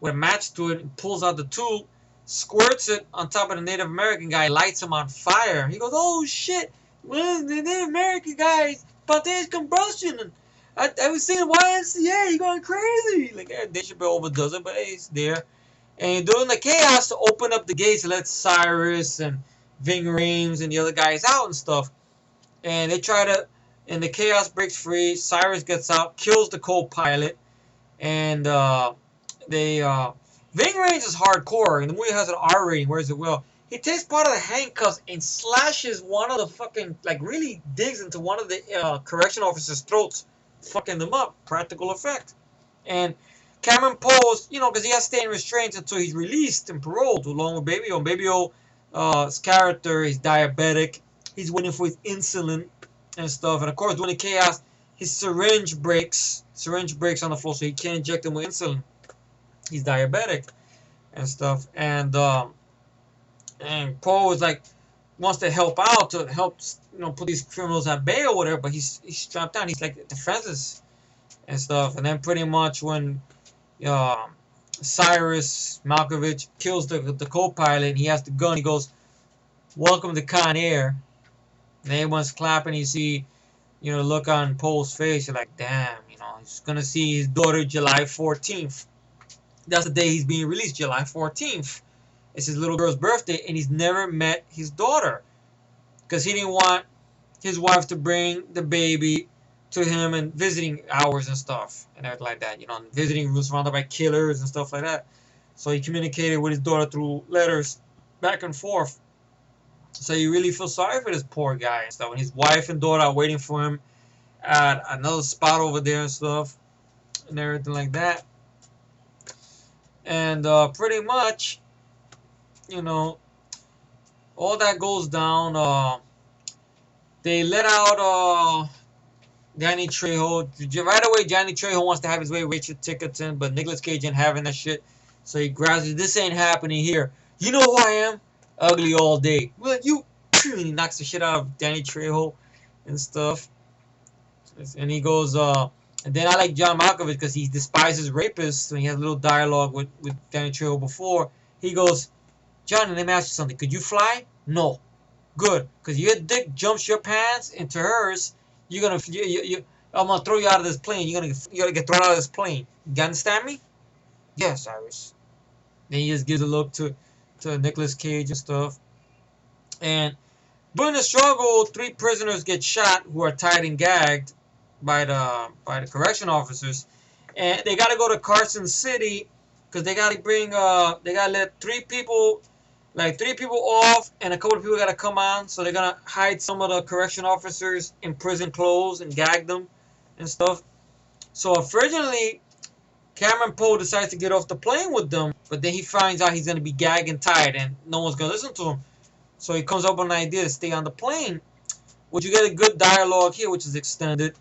with a match to it, and pulls out the tube, squirts it on top of the Native American guy, lights him on fire. He goes, "Oh shit! Well, the Native American guy, spontaneous combustion. I was singing YMCA. He going crazy." Like, Dave Chappelle overdoes it, but hey, it's there. And during the chaos, to open up the gates, let Cyrus and Ving Rhames and the other guys out and stuff. And they try to, and the chaos breaks free. Cyrus gets out, kills the co-pilot, and Ving Rhames is hardcore, and the movie has an R rating, whereas it will. He takes part of the handcuffs and slashes one of the fucking, like, really digs into one of the correction officers' throats, fucking them up. Practical effect. And Cameron Poe's, because he has to stay in restraints until he's released and paroled, along with Baby O. Baby O's character is diabetic. He's waiting for his insulin and stuff. And of course, during the chaos, his syringe breaks. Syringe breaks on the floor, so he can't inject him with insulin. He's diabetic and stuff. And Poe is like, wants to help out, to help, put these criminals at bay or whatever, but he's strapped down. He's like defenseless and stuff. And then pretty much when Cyrus Malkovich kills the co-pilot, and he has the gun, he goes, "Welcome to Con Air." And everyone's clapping. You see, look on Poe's face. You're like, damn, he's gonna see his daughter July 14th. That's the day he's being released, July 14th. It's his little girl's birthday, and he's never met his daughter because he didn't want his wife to bring the baby to him and visiting hours and stuff and everything like that. Visiting rooms surrounded by killers and stuff like that. So he communicated with his daughter through letters back and forth. So you really feel sorry for this poor guy and stuff. And his wife and daughter are waiting for him at another spot over there and stuff and everything like that. And pretty much, all that goes down. They let out Danny Trejo. Right away, Danny Trejo wants to have his way with Richard Tickerton, but Nicolas Cage ain't having that shit. So he grabs it. "This ain't happening here. You know who I am? Ugly all day." "Well, you..." And he knocks the shit out of Danny Trejo and stuff. And he goes, and then I like John Malkovich because he despises rapists. So he has a little dialogue with Danny Trejo before. He goes, Johnny, let me ask you something. Could you fly? No. Good. Because your dick jumps your pants into hers, you're gonna I'm gonna throw you out of this plane. You're gonna get thrown out of this plane. You understand me? Yes, Cyrus. Then he just gives a look to Nicolas Cage and stuff. And during the struggle, 3 prisoners get shot who are tied and gagged by the correction officers, and they got to go to Carson City because they gotta let 3 people, like 3 people off, and a couple of people got to come on. So they're gonna hide some of the correction officers in prison clothes and gag them and stuff. So originally, Cameron Poe decides to get off the plane with them, but then he finds out he's gonna be gagged and tied, and no one's gonna listen to him. So he comes up with an idea to stay on the plane, which you get a good dialogue here, which is extended,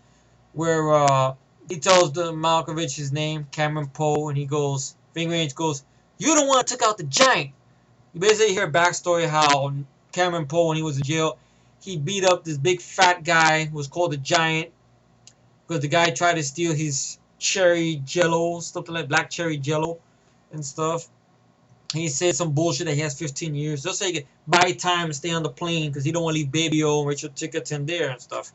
where he tells the Malkovich his name, Cameron Poe, and he goes, Ving Rhames goes, "You're the one that took out the giant." You basically hear a backstory how Cameron Poe, when he was in jail, he beat up this big fat guy who was called the Giant because the guy tried to steal his cherry jello, something like black cherry jello and stuff. He said some bullshit that he has 15 years just so he could buy time and stay on the plane because he don't want to leave Baby O and Richard Tickerton there and stuff.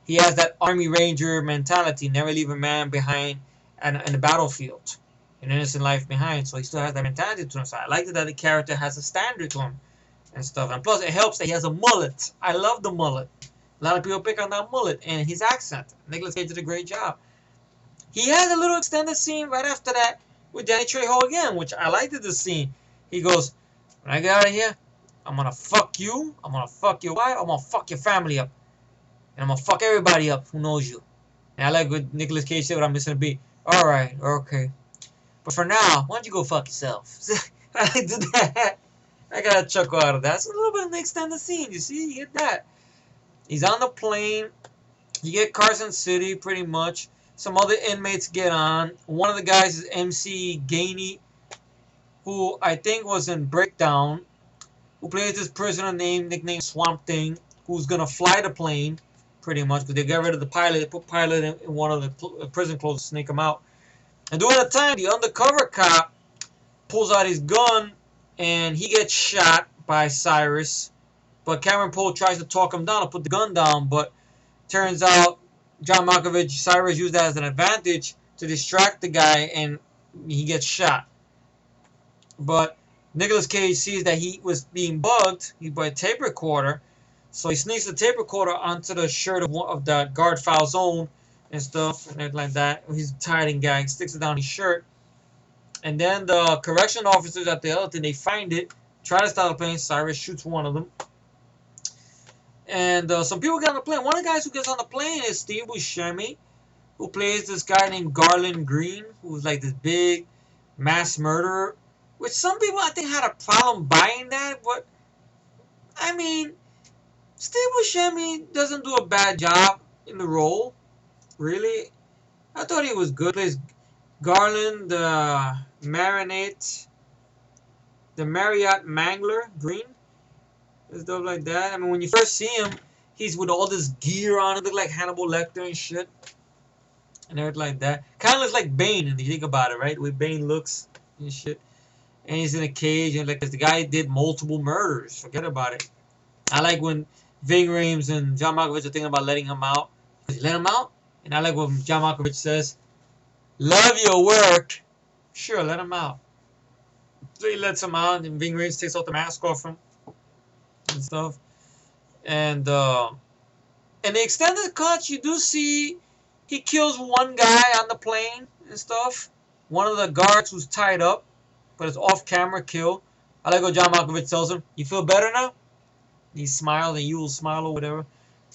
He has that Army Ranger mentality, never leave a man behind in the battlefield, an innocent life behind. So he still has that mentality to him. So I like that the character has a standard to him and stuff. And plus, it helps that he has a mullet. I love the mullet. A lot of people pick on that mullet and his accent. Nicolas Cage did a great job. He had a little extended scene right after that with Danny Trejo again, which I liked this scene. He goes, "When I get out of here, I'm gonna fuck you, I'm gonna fuck your wife, I'm gonna fuck your family up. And I'm gonna fuck everybody up who knows you." And I like what Nicolas Cage said, what I'm missing to be. Alright, okay. But for now, why don't you go fuck yourself? I did that. I got a chuckle out of that. It's a little bit of an extended scene, you see? You get that. He's on the plane. You get Carson City, pretty much. Some other inmates get on. One of the guys is MC Gainey, who I think was in Breakdown, who plays this prisoner nicknamed Swamp Thing, who's gonna fly the plane, pretty much, because they got rid of the pilot. They put pilot in one of the prison clothes to snake him out. And during the time, the undercover cop pulls out his gun, and he gets shot by Cyrus. But Cameron Poe tries to talk him down to put the gun down, but turns out John Malkovich, Cyrus used that as an advantage to distract the guy, and he gets shot. But Nicolas Cage sees that he was being bugged by a tape recorder, so he sneaks the tape recorder onto the shirt of the guard Foul's own and stuff and everything like that. He's tied and gagged, sticks it down his shirt, and then the correction officers at the other thing, they find it, try to stop the plane. Cyrus shoots one of them, and some people get on the plane. One of the guys who gets on the plane is Steve Buscemi, who plays this guy named Garland Green, who's like this big mass murderer. Which some people I think had a problem buying that, but I mean, Steve Buscemi doesn't do a bad job in the role, really. I thought he was good. He plays Garland, the Marionette, the Marriott Mangler Green, and stuff like that. I mean, when you first see him, he's with all this gear on. It look like Hannibal Lecter and shit, and everything like that. Kind of looks like Bane, if you think about it, right? The way Bane looks and shit. And he's in a cage, and like the guy did multiple murders. Forget about it. I like when Ving Rhames and John Malkovich are thinking about letting him out. Let him out? And I like when John Malkovich says, "Love your work." Sure, let him out. So he lets him out, and Ving Rhames takes off the mask off him and stuff. And in the extended cuts, you do see he kills one guy on the plane and stuff. One of the guards who's tied up. But it's off-camera kill. I like what John Malkovich tells him. "You feel better now?" He smiles, and you will smile or whatever.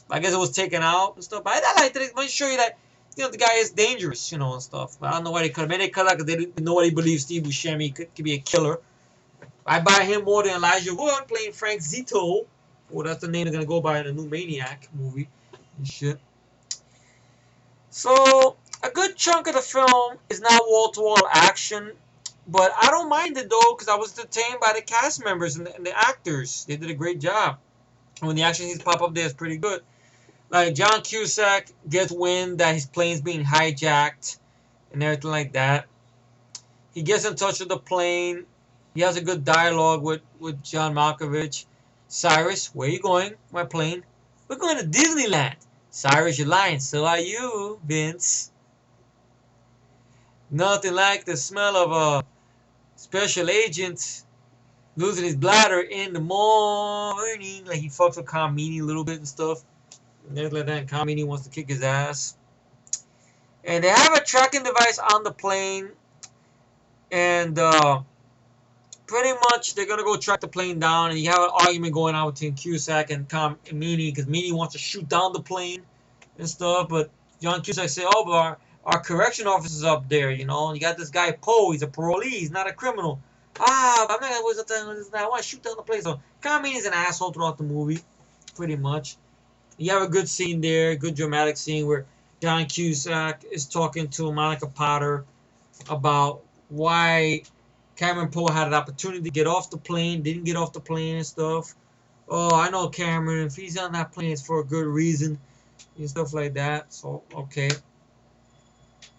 I guess it was taken out and stuff. But I like that. It might show you that, the guy is dangerous, and stuff. But I don't know why they cut him. Maybe they cut out because nobody believes Steve Buscemi could be a killer. I buy him more than Elijah Wood playing Frank Zito. Well, that's the name they're going to go by in the new Maniac movie and shit. So, a good chunk of the film is not wall-to-wall action. But I don't mind it, though, because I was entertained by the cast members and the actors. They did a great job. And when the action scenes pop up there, it's pretty good. Like, John Cusack gets wind that his plane's being hijacked and everything like that. He gets in touch with the plane, He has a good dialogue with John Malkovich. Cyrus, where you going? My plane. We're going to Disneyland. Cyrus, you're lying. So are you, Vince. Nothing like the smell of a special agent losing his bladder in the morning. Like he fucks with Carmini a little bit and stuff. And there's like that. And Carmini wants to kick his ass. And they have a tracking device on the plane. And pretty much they're gonna go track the plane down, and you have an argument going on between Cusack and Meany because Meany wants to shoot down the plane and stuff, but John Cusack said, "Oh, but our correction officer's up there, you know. And you got this guy Poe. He's a parolee. He's not a criminal. Ah, but I'm not gonna waste the time with this. I want to shoot down the plane." So Meany's an asshole throughout the movie, pretty much. You have a good scene there, good dramatic scene where John Cusack is talking to Monica Potter about why Cameron Poe had an opportunity to get off the plane, didn't get off the plane and stuff. Oh, I know Cameron. If he's on that plane, it's for a good reason and stuff like that. So, okay.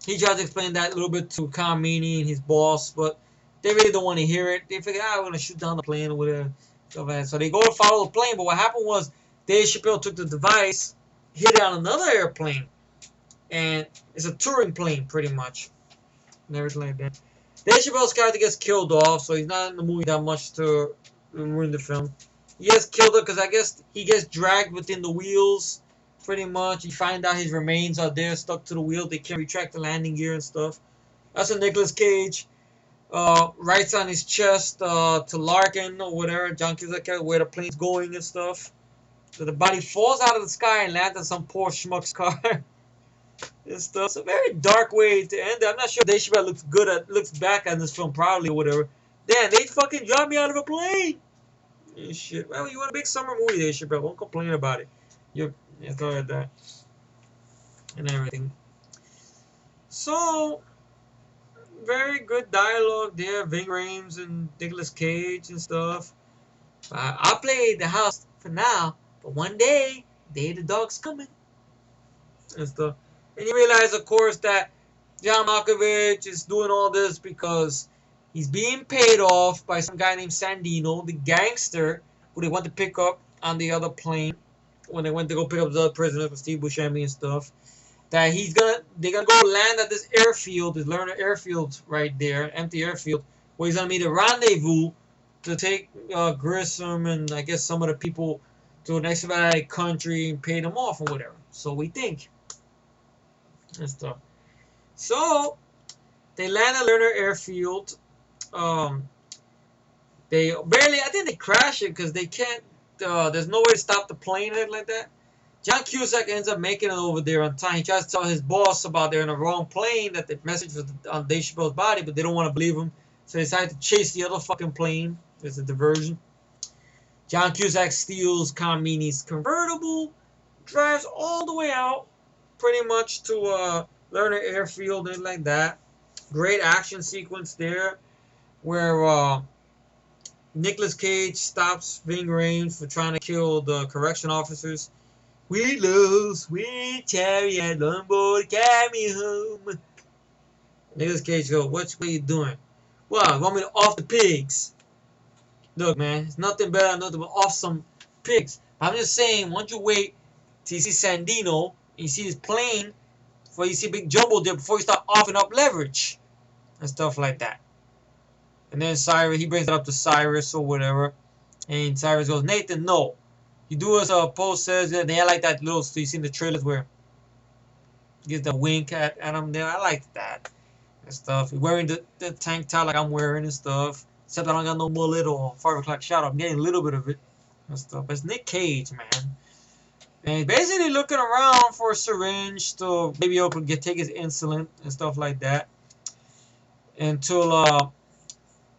He tried to explain that a little bit to Carmini and his boss, but they really don't want to hear it. They figure, we're going to shoot down the plane or whatever. Stuff like that. So they go to follow the plane, but what happened was Dave Chappelle took the device, hit it on another airplane, and it's a touring plane, pretty much. And everything like that. Dave Chappelle's character gets killed off, so he's not in the movie that much to ruin the film. He gets killed off because I guess he gets dragged within the wheels, pretty much. You find out his remains are there, stuck to the wheel. They can't retract the landing gear and stuff. That's when Nicolas Cage writes on his chest to Larkin or whatever, John Cusack, where the plane's going and stuff. So the body falls out of the sky and lands on some poor schmuck's car. And stuff. It's a very dark way to end it. I'm not sure Dave Chappelle looks back on this film proudly or whatever. Damn, they fucking dropped me out of a plane. And shit. Well, you want a big summer movie, Dave Chappelle. Won't complain about it. It's all like that. And everything. So, very good dialogue there. Ving Rhames and Nicolas Cage and stuff. I'll play the house for now, but one day, Day of the Dog's coming. And stuff. And you realize, of course, that John Malkovich is doing all this because he's being paid off by some guy named Sandino, the gangster who they went to pick up on the other plane when they went to go pick up the other prisoners with Steve Buscemi and stuff. That they're gonna go land at this airfield, this Lerner airfield right there, empty airfield, where he's gonna meet a rendezvous to take Grissom and I guess some of the people to an expedited country and pay them off or whatever. So we think. And stuff. So they land at Lerner Airfield. They barely, I think they crash it because they can't. There's no way to stop the plane or anything like that. John Cusack ends up making it over there on time. He tries to tell his boss about they're in the wrong plane, that the message was on Dave Chappelle's body, but they don't want to believe him. So they decide to chase the other fucking plane. There's a diversion. John Cusack steals Carmini's convertible, drives all the way out, pretty much to Lerner Airfield and like that. Great action sequence there where Nicolas Cage stops Ving Rhames for trying to kill the correction officers. We lose, we chariot on board, carry me home. Nicolas Cage goes, what are you doing? Well, you want me to off the pigs? Look, man, it's nothing better than nothing but off some pigs. I'm just saying, once you wait till you see Sandino, you see his plane, before you see Big Jumbo there, before you start offering up leverage and stuff like that. And then Cyrus, he brings it up to Cyrus or whatever, and Cyrus goes, Nathan, no. You do as Poe says, they like that little, so you see in the trailers where he gives the wink at him there. I like that and stuff. He's wearing the tank top like I'm wearing and stuff. Except I don't got no mullet or 5 o'clock shadow. I'm getting a little bit of it and stuff. But it's Nick Cage, man. And he's basically looking around for a syringe to maybe take his insulin and stuff like that. Until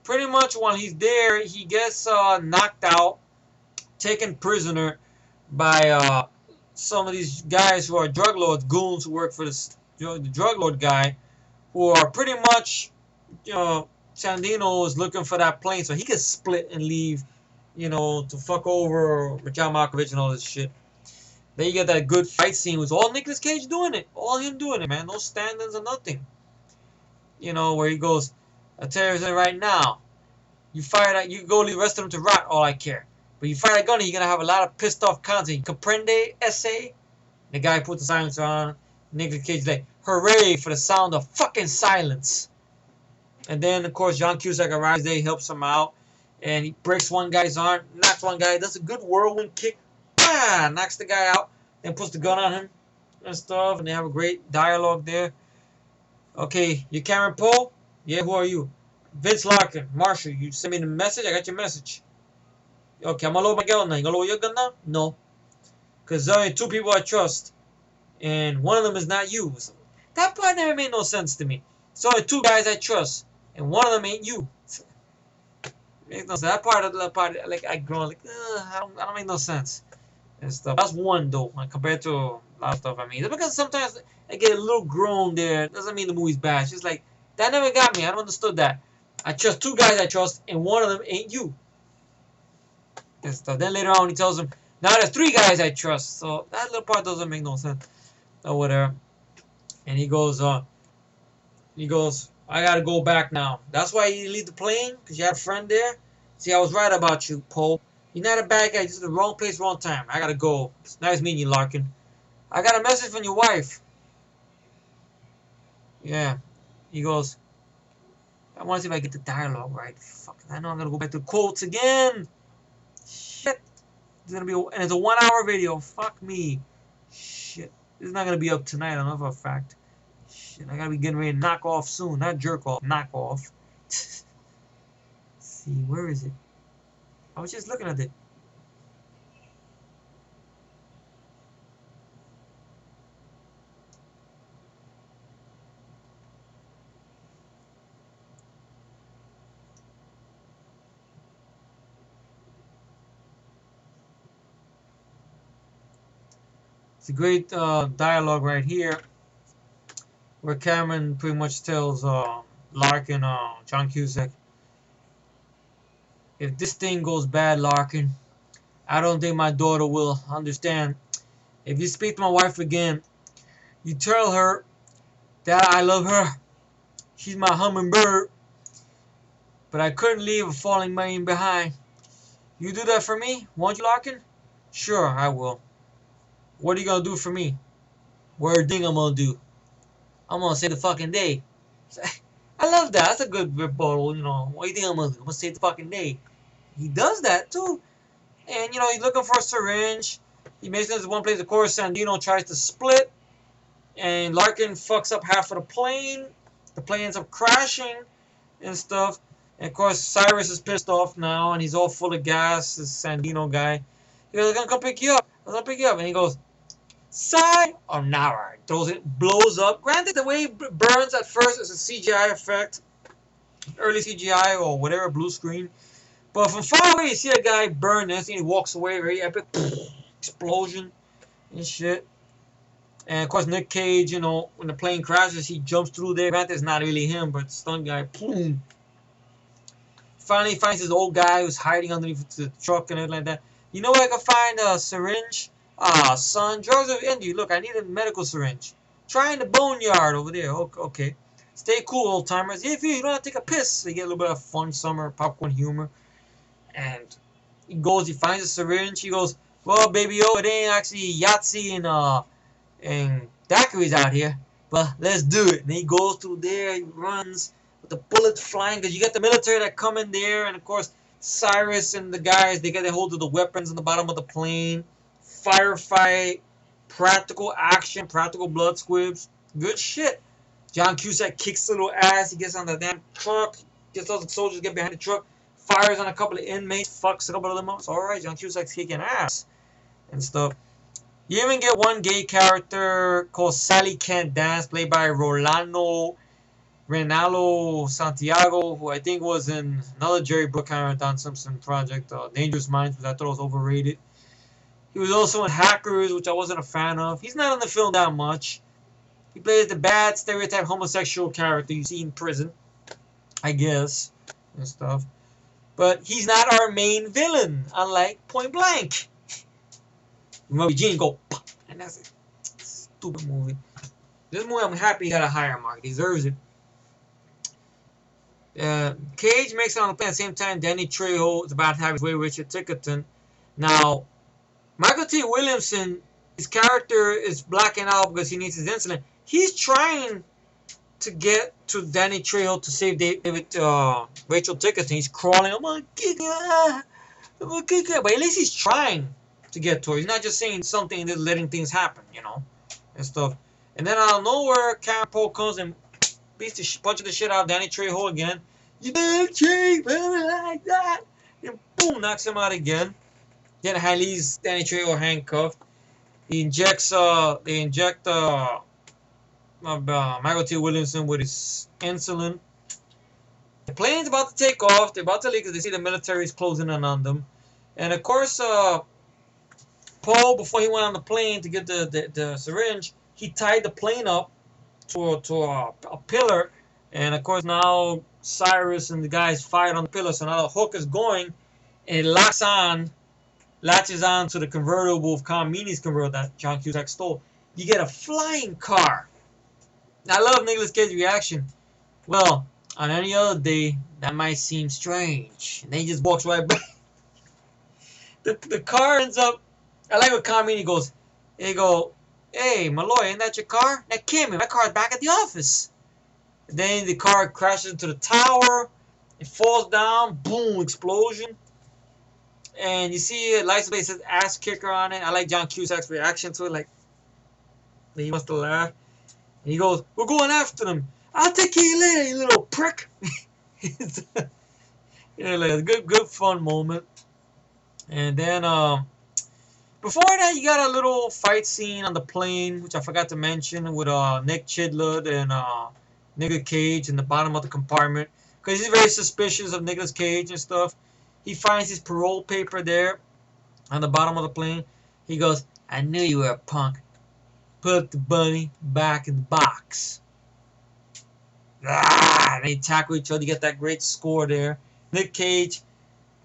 pretty much while he's there, he gets knocked out, taken prisoner by some of these guys who are drug lords, goons who work for the drug lord guy, who are pretty much, Sandino is looking for that plane so he can split and leave, to fuck over John Malkovich and all this shit. Then you get that good fight scene with all Nicolas Cage doing it. All him doing it, man. No stand-ins or nothing. Where he goes, I tell you right now, You fire that, you go leave the rest of them to rot, all I care. But you fire a gun, you're gonna have a lot of pissed off content. Comprende, essay? The guy puts the silencer on. Nicolas Cage like, hooray for the sound of fucking silence. And then, of course, John Cusack arrives there, he helps him out. And he breaks one guy's arm, knocks one guy, does a good whirlwind kick. Knocks the guy out, then puts the gun on him and stuff. And they have a great dialogue there. Okay, you Cameron Poe? Yeah, who are you? Vince Larkin, Marshall, you sent me the message? I got your message. Okay, I'm gonna load my gun now. You gonna load your gun now? No. Because there are only two people I trust. And one of them is not you. So that part never made no sense to me. So only two guys I trust. And one of them ain't you. Makes no sense. That part, like, I grow like, I don't make no sense. And stuff. That's one, though, compared to a lot of stuff I mean. Because sometimes I get a little grown there. Doesn't mean the movie's bad. It's just like, that never got me. I don't understood that. I trust two guys I trust, and one of them ain't you. And stuff. Then later on, he tells him, now there's three guys I trust. So that little part doesn't make no sense. Or whatever. And he goes, I gotta go back now. That's why you leave the plane? Because you had a friend there? See, I was right about you, Poe. You're not a bad guy. Just in the wrong place, wrong time. I gotta go. It's nice meeting you, Larkin. I got a message from your wife. Yeah. He goes, I want to see if I get the dialogue right. Fuck, I know I'm gonna go back to quotes again. Shit. It's gonna be, and it's a 1 hour video. Fuck me. Shit. This is not gonna be up tonight, I know for a fact. Shit, I gotta be getting ready to knock off soon. Not jerk off, knock off. See, where is it? I was just looking at it. It's a great dialogue right here, where Cameron pretty much tells Larkin, John Cusack, if this thing goes bad, Larkin, I don't think my daughter will understand. If you speak to my wife again, you tell her that I love her. She's my hummingbird, but I couldn't leave a falling man behind. You do that for me, won't you, Larkin? Sure, I will. What are you gonna do for me? What do you think I'm gonna do? I'm gonna save the fucking day. I love that. That's a good rebuttal, you know. What do you think I'm gonna do? I'm gonna save the fucking day. He does that too. And, you know, he's looking for a syringe. He makes it to one place, of course, Sandino tries to split. And Larkin fucks up half of the plane. The plane ends up crashing and stuff. And, of course, Cyrus is pissed off now, and he's all full of gas, this Sandino guy. He goes, I'm gonna come pick you up. I'm gonna pick you up. And he goes, Sayonara. Throws it, blows up. Granted, the way it burns at first is a CGI effect. Early CGI or whatever, blue screen. But from far away, you see a guy burn this, and he walks away, very epic. Explosion and shit. And, of course, Nick Cage, you know, when the plane crashes, he jumps through there. Granted, it's not really him, but stunt guy, boom. Finally finds his old guy who's hiding underneath the truck and everything like that. You know where I can find a syringe? Ah, son, drugs have ended you. Look, I need a medical syringe. Try in the boneyard over there. Okay. Stay cool, old timers. If you don't have to take a piss, so you get a little bit of fun summer popcorn humor. And he goes, he finds a syringe. He goes, well, baby, it ain't actually Yahtzee and daiquiris out here, but let's do it. And he goes through there, he runs with the bullets flying, because you got the military that come in there, and of course Cyrus and the guys, they get a hold of the weapons in the bottom of the plane. Firefight, practical action, practical blood squibs, good shit. John Cusack kicks a little ass. He gets on the damn truck, gets all the soldiers get behind the truck, fires on a couple of inmates, fucks a couple of them up. It's alright, John Cusack's kicking ass and stuff. You even get one gay character called Sally Can't Dance, played by Rolando Santiago, who I think was in another Jerry Bruckheimer and Don Simpson project, Dangerous Minds, which I thought was overrated. He was also in Hackers, which I wasn't a fan of. He's not in the film that much. He plays the bad stereotype homosexual character you see in prison, I guess, and stuff. But he's not our main villain, unlike Point Blank. Remember, Gene go, pop, and that's it. Stupid movie. This movie, I'm happy he got a higher mark. He deserves it. Cage makes it on the plane at the same time. Danny Trejo is about to have his way with Richard Tickerton. Now, Michael T. Williamson, his character is blacking out because he needs his insulin. He's trying to get to Danny Trejo to save David, Rachel Tickerton. He's crawling. I'm gonna kick her. I'm gonna kick her. But at least he's trying to get to her. He's not just saying something and just letting things happen, and stuff. And then out of nowhere, Karen Poe comes and punches the shit out of Danny Trejo again. You don't treat me like that. And boom, knocks him out again. Then Haley's Danny Trejo handcuffed. They inject Michael T. Williamson with his insulin. The plane's about to take off. They're about to leave because they see the military is closing in on them. And of course, Paul, before he went on the plane to get the syringe, he tied the plane up to a pillar. And of course, now Cyrus and the guys fired on the pillar. So now the hook is going, and it latches on to the convertible of Carmini's convertible that John Cusack stole. You get a flying car. I love Nicolas Cage's reaction. Well, on any other day, that might seem strange. And then he just walks right back. The car ends up. I like what Carmini goes. He go, hey, Malloy, ain't that your car? That can't be. My car's back at the office. And then the car crashes into the tower. It falls down. Boom, explosion. And you see a license plate says ass kicker on it. I like John Cusack's reaction to it. Like, he wants to laugh. And he goes, we're going after them. I'll take care of you later, you little prick. Like a good fun moment. And then before that, you got a little fight scene on the plane, which I forgot to mention, with Nick Chidlett and Nicolas Cage in the bottom of the compartment. Because he's very suspicious of Nicolas Cage and stuff. He finds his parole paper there on the bottom of the plane. He goes, I knew you were a punk. Put the bunny back in the box. And they tackle each other. You get that great score there. Nick Cage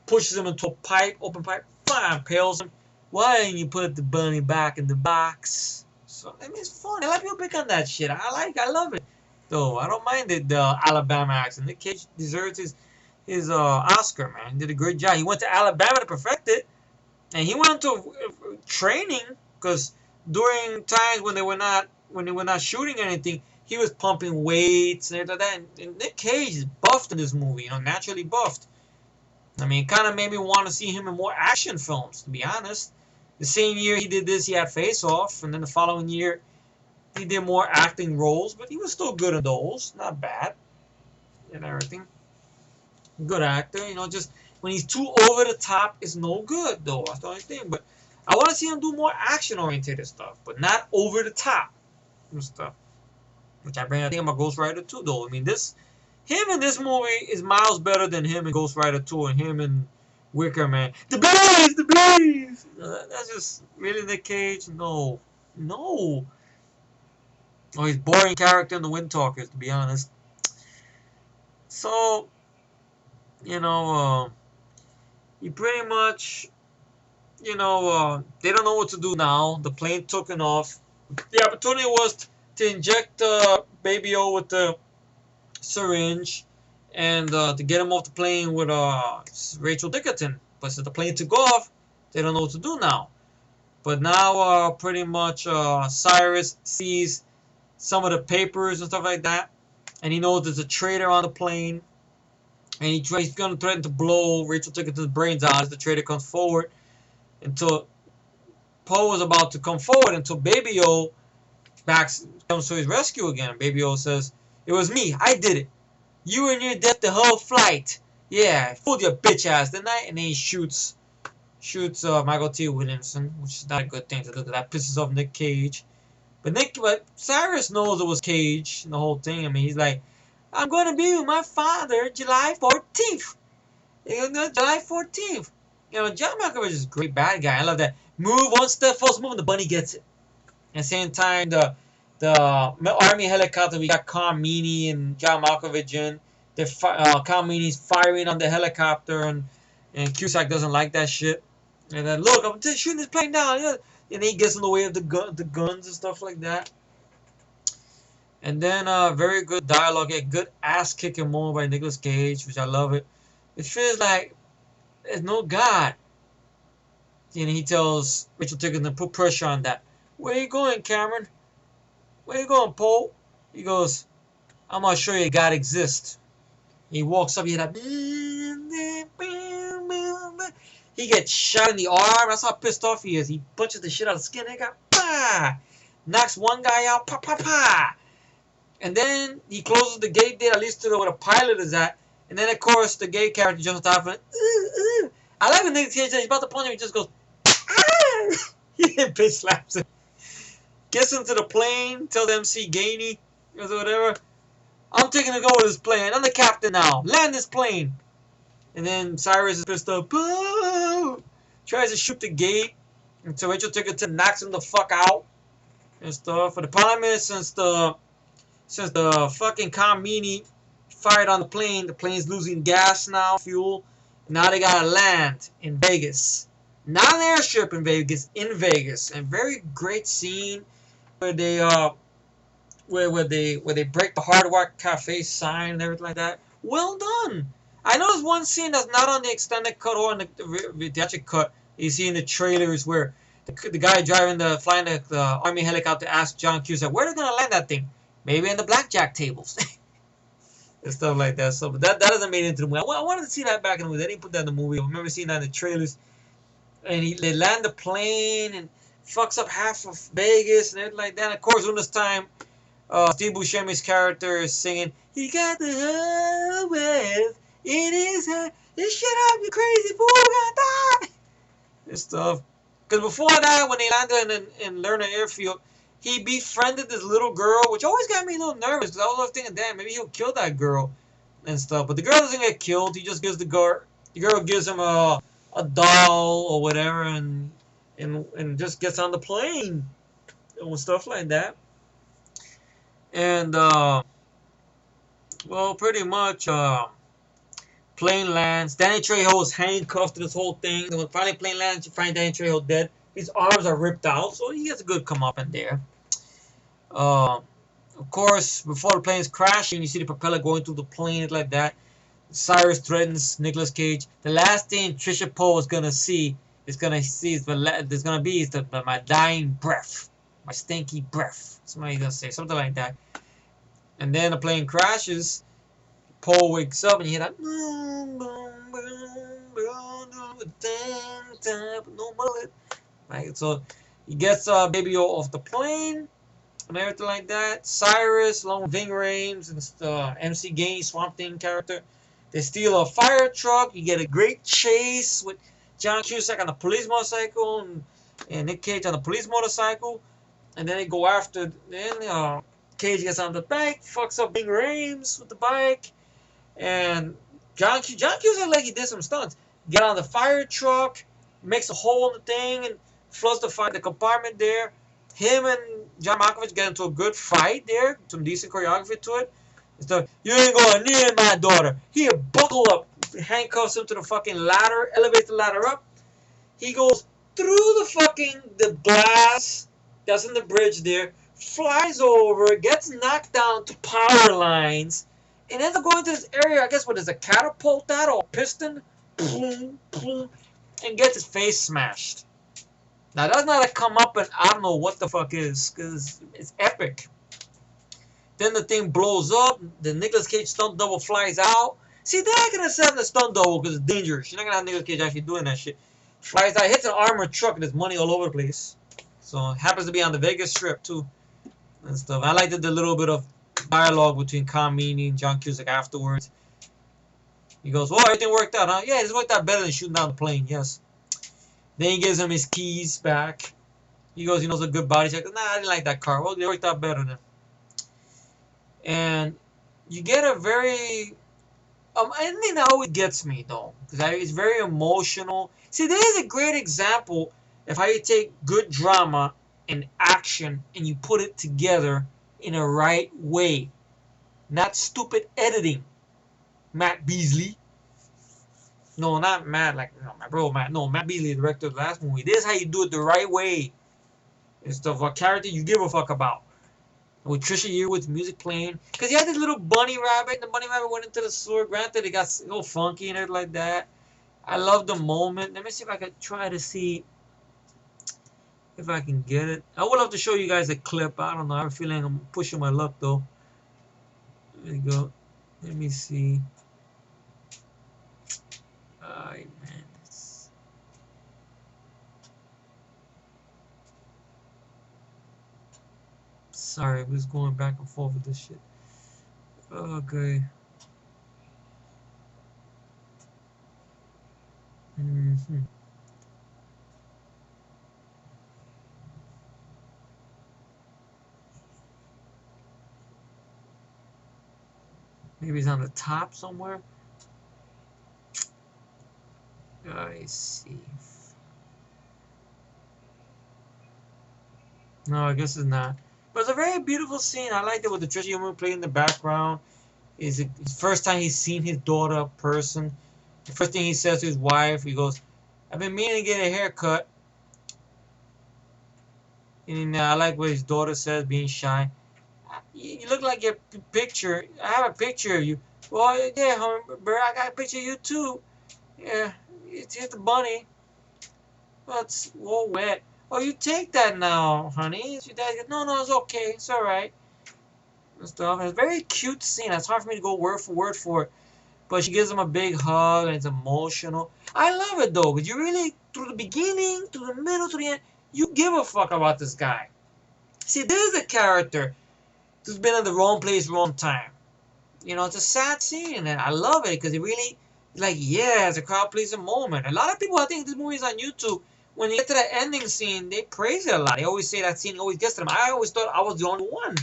pushes him into a pipe, open pipe, impales him. Why didn't you put the bunny back in the box? So, I mean, it's fun. A lot of people pick on that shit. I love it. Though, I don't mind the Alabama accent. Nick Cage deserves his Oscar, man. He did a great job. He went to Alabama to perfect it. And he went into training because during times when they were not shooting anything, he was pumping weights and everything like that. And Nick Cage is buffed in this movie, naturally buffed. I mean, it kind of made me want to see him in more action films, to be honest. The same year he did this, he had Face Off, and then the following year he did more acting roles, but he was still good in those, not bad, and everything. Good actor, just when he's too over the top, it's no good, though. That's the only thing. But I want to see him do more action-oriented stuff, but not over the top and stuff. Which I think about Ghost Rider 2, though. I mean, him in this movie is miles better than him in Ghost Rider 2 and him in Wicker Man. The Blaze! That's just really Nick Cage? No. Oh, he's boring character in the Wind Talkers, to be honest. So, he pretty much, they don't know what to do now. The plane took off. The opportunity was to inject Baby O with the syringe and to get him off the plane with Rachel Tickerton. But since the plane took off, they don't know what to do now. But now pretty much Cyrus sees some of the papers and stuff like that, and he knows there's a traitor on the plane, and he's going to threaten to blow Rachel Tickerton's brains out as the traitor comes forward. Until Poe was about to come forward, until Baby O comes to his rescue again. Baby O says, it was me, I did it. You were near death the whole flight. Yeah, I fooled your bitch ass, didn't I? And then he shoots Michael T. Williamson, which is not a good thing to do. That pisses off Nick Cage. But Cyrus knows it was Cage and the whole thing. I mean, he's like, I'm going to be with my father July 14th. July 14th. John Malkovich is a great bad guy. I love that. Move one step, false move, and the bunny gets it. At the same time, the Army helicopter, we got Carmini and John Malkovich in. Carmini's firing on the helicopter, and Cusack doesn't like that shit. And then, look, I'm just shooting this plane down. And he gets in the way of the guns and stuff like that. And then very good dialogue, a good ass kicking moment by Nicolas Cage, which I love it. It feels like there's no God. And he tells Rachel Tiggins to put pressure on that. Where you going, Cameron? Where you going, Paul? He goes, I'm gonna show you God exists. He walks up, he like, he gets shot in the arm. That's how pissed off he is. He punches the shit out of the skin. They got, pa! Knocks one guy out, pa pa pa! And then he closes the gate there, at least to where the pilot is at. And then, of course, the gay character jumps on top of it. I like when Nick Cage says he's about to punch him, he just goes, ah! He bitch slaps him. Gets into the plane, tells MC Gainey, or whatever, I'm taking to go with this plane. I'm the captain now. Land this plane. And then Cyrus is pissed off. Boo! Tries to shoot the gate. And so Rachel Tickerton knocks him the fuck out. And stuff. But the problem is, since the fucking Kamini fired on the plane's losing gas now, fuel. Now they gotta land in Vegas. Not an airstrip in Vegas, in Vegas. And very great scene where they where they break the Hard Rock Cafe sign and everything like that. Well done. I know there's one scene that's not on the extended cut or on the theatrical cut. You see in the trailers where the guy flying the army helicopter asks John Cusack, where are they gonna land that thing? Maybe in the blackjack tables. And stuff like that. So but that doesn't make it into the movie. I wanted to see that back in the movie. They didn't put that in the movie. I remember seeing that in the trailers. And they land the plane and fucks up half of Vegas and everything like that. And of course, when this time, Steve Buscemi's character is singing, he got the whole world in his hand. Shut up, you crazy fool, gonna die! And stuff. Because before that, when they landed in Lerner Airfield, he befriended this little girl, which always got me a little nervous. Because I was thinking, damn, maybe he'll kill that girl and stuff. But the girl doesn't get killed. He just gives the girl gives him a doll or whatever, and just gets on the plane and stuff like that. And well, pretty much plane lands. Danny Trejo is handcuffed to this whole thing. And when finally plane lands, you find Danny Trejo dead. His arms are ripped out, so he gets a good comeuppance there. Of course, before the plane's crashing, you see the propeller going through the plane like that. Cyrus threatens Nicolas Cage. The last thing Trisha Poe is gonna see is my dying breath, my stinky breath. Somebody's gonna say something like that. And then the plane crashes. Poe wakes up and you hear that no mullet. Right, so he gets Baby O off the plane and everything like that. Cyrus, along with Ving Rhames and MC Gainey, Swamp Thing character, they steal a fire truck. You get a great chase with John Cusack on a police motorcycle and Nick Cage on a police motorcycle. And then they go after. Then Cage gets on the bike, fucks up Ving Rhames with the bike, and John Cusack like he did some stunts. Get on the fire truck, makes a hole in the thing, and floods the compartment there. Him and John Malkovich get into a good fight there. Some decent choreography to it. Stuff. You ain't going near my daughter. He buckle up, handcuffs him to the fucking ladder, elevates the ladder up. He goes through the glass that's in the bridge there, flies over, gets knocked down to power lines, and ends up going to this area, I guess what is a catapult that or a piston, and gets his face smashed. Now that's not a come up and I don't know what the fuck is, because it's epic. Then the thing blows up, the Nicolas Cage stunt double flies out. See, they're not gonna set the stunt double because it's dangerous. You're not gonna have Nicolas Cage actually doing that shit. Flies out, hits an armored truck, and there's money all over the place. So it happens to be on the Vegas Strip too, and stuff. I liked the little bit of dialogue between Kamini and John Cusack afterwards. He goes, "Well, everything worked out, huh? Yeah, this worked out better than shooting down the plane. Yes." Then he gives him his keys back. He goes, he knows a good body check. Nah, I didn't like that car. Well, they worked out better then. And you get a very ending that always gets me though, because it's very emotional. See, there is a great example of how you take good drama and action and you put it together in a right way, not stupid editing. Matt Beasley. No, not Matt, like my bro Matt. No, Matt Beasley, the director of the last movie. This is how you do it the right way. It's the character you give a fuck about. with Trisha Yearwood's music playing. Because he had this little bunny rabbit, and the bunny rabbit went into the sewer. Granted, it got a little funky and everything like that. I love the moment. Let me see if I can try to see if I can get it. I would love to show you guys a clip. I don't know. I have a feeling I'm pushing my luck, though. There you go. Let me see. Alright, man. Sorry, I'm just going back and forth with this shit. Okay. Mm-hmm. Maybe it's on the top somewhere. I see. No, I guess it's not. But it's a very beautiful scene. I liked it with the Trisha Yearwood playing in the background. Is it the first time he's seen his daughter in person? The first thing he says to his wife, he goes, "I've been meaning to get a haircut." And I like what his daughter says, being shy. You look like your picture. I have a picture of you. Well, yeah, bro, I got a picture of you too. Yeah, it's just the bunny. Well, it's all wet. Oh, you take that now, honey. Your dad goes, no, no, it's okay. It's all right. And stuff. And it's a very cute scene. It's hard for me to go word for word for it. But she gives him a big hug, and it's emotional. I love it, though, because you really, through the beginning, to the middle, to the end, you give a fuck about this guy. See, this is a character who's been in the wrong place, wrong time. You know, it's a sad scene, and I love it because it really, like, yeah, it's a crowd pleasing moment. A lot of people, I think this movie's on YouTube. When you get to that ending scene, they praise it a lot. They always say that scene always gets to them. I always thought I was the only one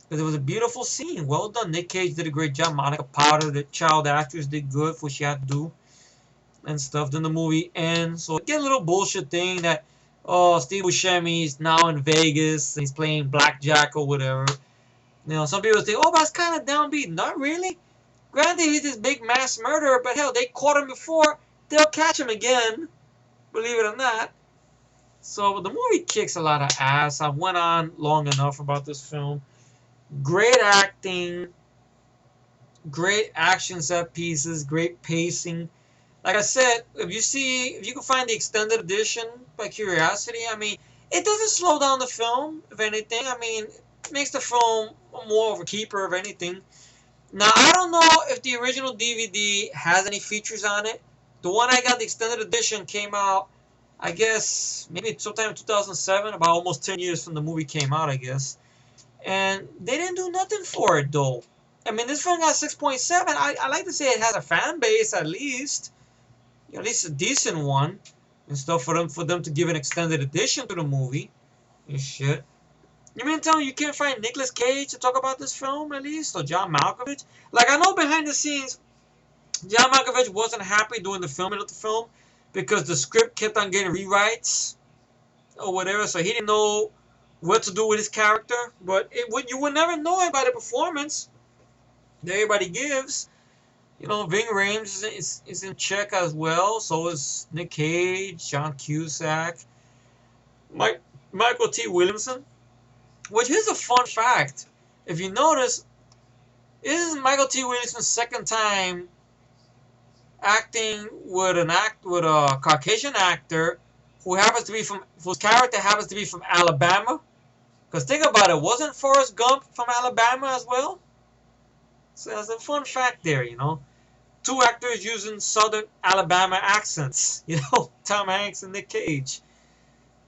because it was a beautiful scene. Well done. Nick Cage did a great job. Monica Potter, the child actress, did good for what she had to do and stuff. Then the movie ends. So get a little bullshit thing that, oh, Steve Buscemi's now in Vegas and he's playing blackjack or whatever. You know, some people say, oh, but it's kind of downbeat. Not really. Granted, he's this big mass murderer, but hell, they caught him before. They'll catch him again, believe it or not. So the movie kicks a lot of ass. I went on long enough about this film. Great acting, great action set pieces, great pacing. Like I said, if you can find the extended edition by curiosity, I mean, it doesn't slow down the film, if anything. I mean, it makes the film more of a keeper, if anything. Now, I don't know if the original DVD has any features on it. The one I got, the extended edition, came out, I guess, maybe sometime in 2007, about almost 10 years from the movie came out, I guess. And they didn't do nothing for it, though. I mean, this film got 6.7. I like to say it has a fan base, at least. You know, at least a decent one. And stuff for them to give an extended edition to the movie. And shit. You mean to tell me you can't find Nicolas Cage to talk about this film, at least? Or John Malkovich? Like, I know behind the scenes, John Malkovich wasn't happy doing the filming of the film because the script kept on getting rewrites or whatever, so he didn't know what to do with his character. But you would never know it by the performance that everybody gives. You know, Ving Rhames is in check as well. So is Nick Cage, John Cusack, Michael T. Williamson. Which is a fun fact. If you notice, this is Michael T. Williamson's second time acting with a Caucasian actor whose character happens to be from Alabama. Because think about it, wasn't Forrest Gump from Alabama as well? So that's a fun fact there, you know. Two actors using Southern Alabama accents, you know, Tom Hanks and Nick Cage.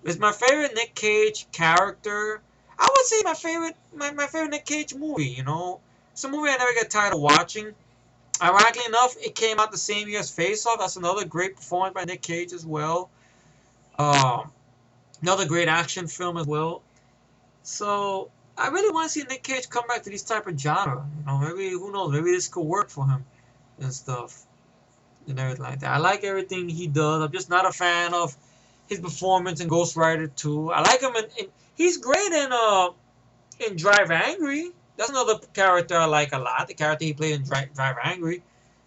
It's my favorite Nick Cage character. I would say my favorite Nick Cage movie, you know. It's a movie I never get tired of watching. Ironically enough, it came out the same year as Face Off. That's another great performance by Nick Cage as well. Um, Another great action film as well. So I really want to see Nick Cage come back to this type of genre. You know, maybe who knows? Maybe this could work for him and stuff and everything like that. I like everything he does. I'm just not a fan of his performance in Ghost Rider 2. I like him he's great in Drive Angry. That's another character I like a lot. The character he played in Drive Angry.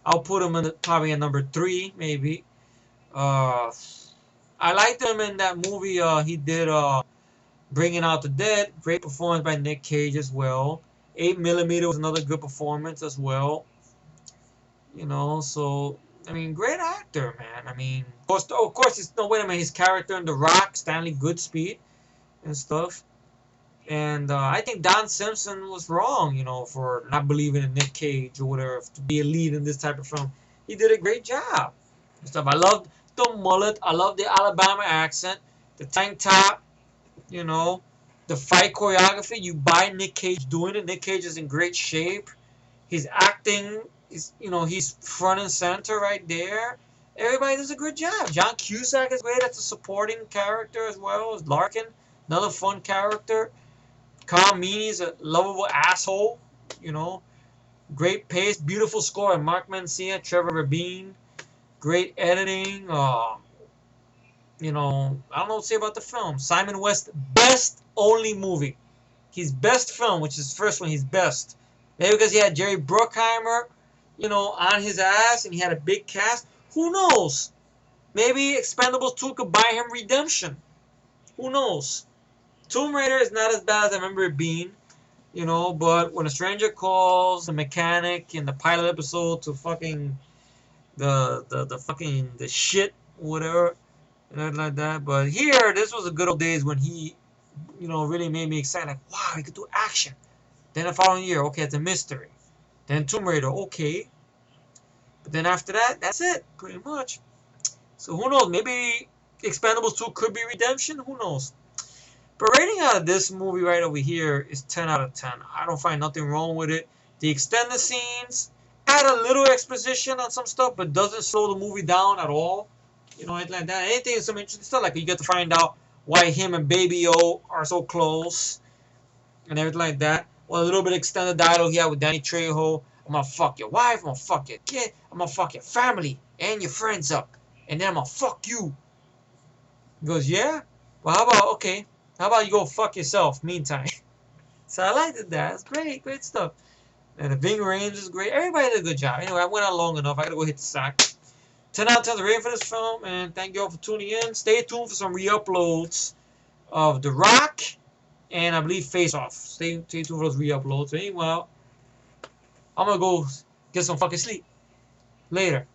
I'll put him in probably in number 3, maybe. I liked him in that movie he did Bringing Out the Dead, great performance by Nick Cage as well. 8mm was another good performance as well. You know, so I mean, great actor, man. I mean, of course, it's no wait a minute. His character in The Rock, Stanley Goodspeed, and stuff. And I think Don Simpson was wrong, you know, for not believing in Nick Cage or whatever to be a lead in this type of film. He did a great job. And stuff. I loved the mullet. I love the Alabama accent, the tank top. You know, the fight choreography. You buy Nick Cage doing it. Nick Cage is in great shape. His acting is, you know, he's front and center right there. Everybody does a good job. John Cusack is great as a supporting character as well as Larkin, another fun character. Carl Meany's a lovable asshole, you know. Great pace, beautiful score, and Mark Mencia, Trevor Rabin. Great editing. You know, I don't know what to say about the film. Simon West, best only movie. His best film, which is his first one, his best. Maybe because he had Jerry Bruckheimer, you know, on his ass, and he had a big cast. Who knows? Maybe Expendables 2 could buy him redemption. Who knows? Tomb Raider is not as bad as I remember it being, you know, but When a Stranger Calls, the mechanic in the pilot episode to fucking the fucking the shit, whatever, and everything like that. But here, this was the good old days when he, you know, really made me excited. Like, wow, he could do action. Then the following year, okay, it's a mystery. Then Tomb Raider, okay. But then after that, that's it, pretty much. So who knows? Maybe Expendables 2 could be redemption. Who knows? But rating out of this movie right over here is 10 out of 10. I don't find nothing wrong with it. The extended scenes add a little exposition on some stuff, but doesn't slow the movie down at all. You know, anything like that. Anything is some interesting stuff. Like you get to find out why him and Baby O are so close and everything like that. Well, a little bit of extended dialogue here with Danny Trejo. I'm gonna fuck your wife. I'm gonna fuck your kid. I'm gonna fuck your family and your friends up. And then I'm gonna fuck you. He goes, yeah? Well, how about, okay. How about you go fuck yourself meantime? So I liked that. It's great. Great stuff. And the Ving Rhames is great. Everybody did a good job. Anyway, I went on long enough. I gotta go hit the sack. 10 out of 10 rating for this film. And thank you all for tuning in. Stay tuned for some re-uploads of The Rock and I believe Face Off. Stay tuned for those re-uploads. Meanwhile, I'm gonna go get some fucking sleep. Later.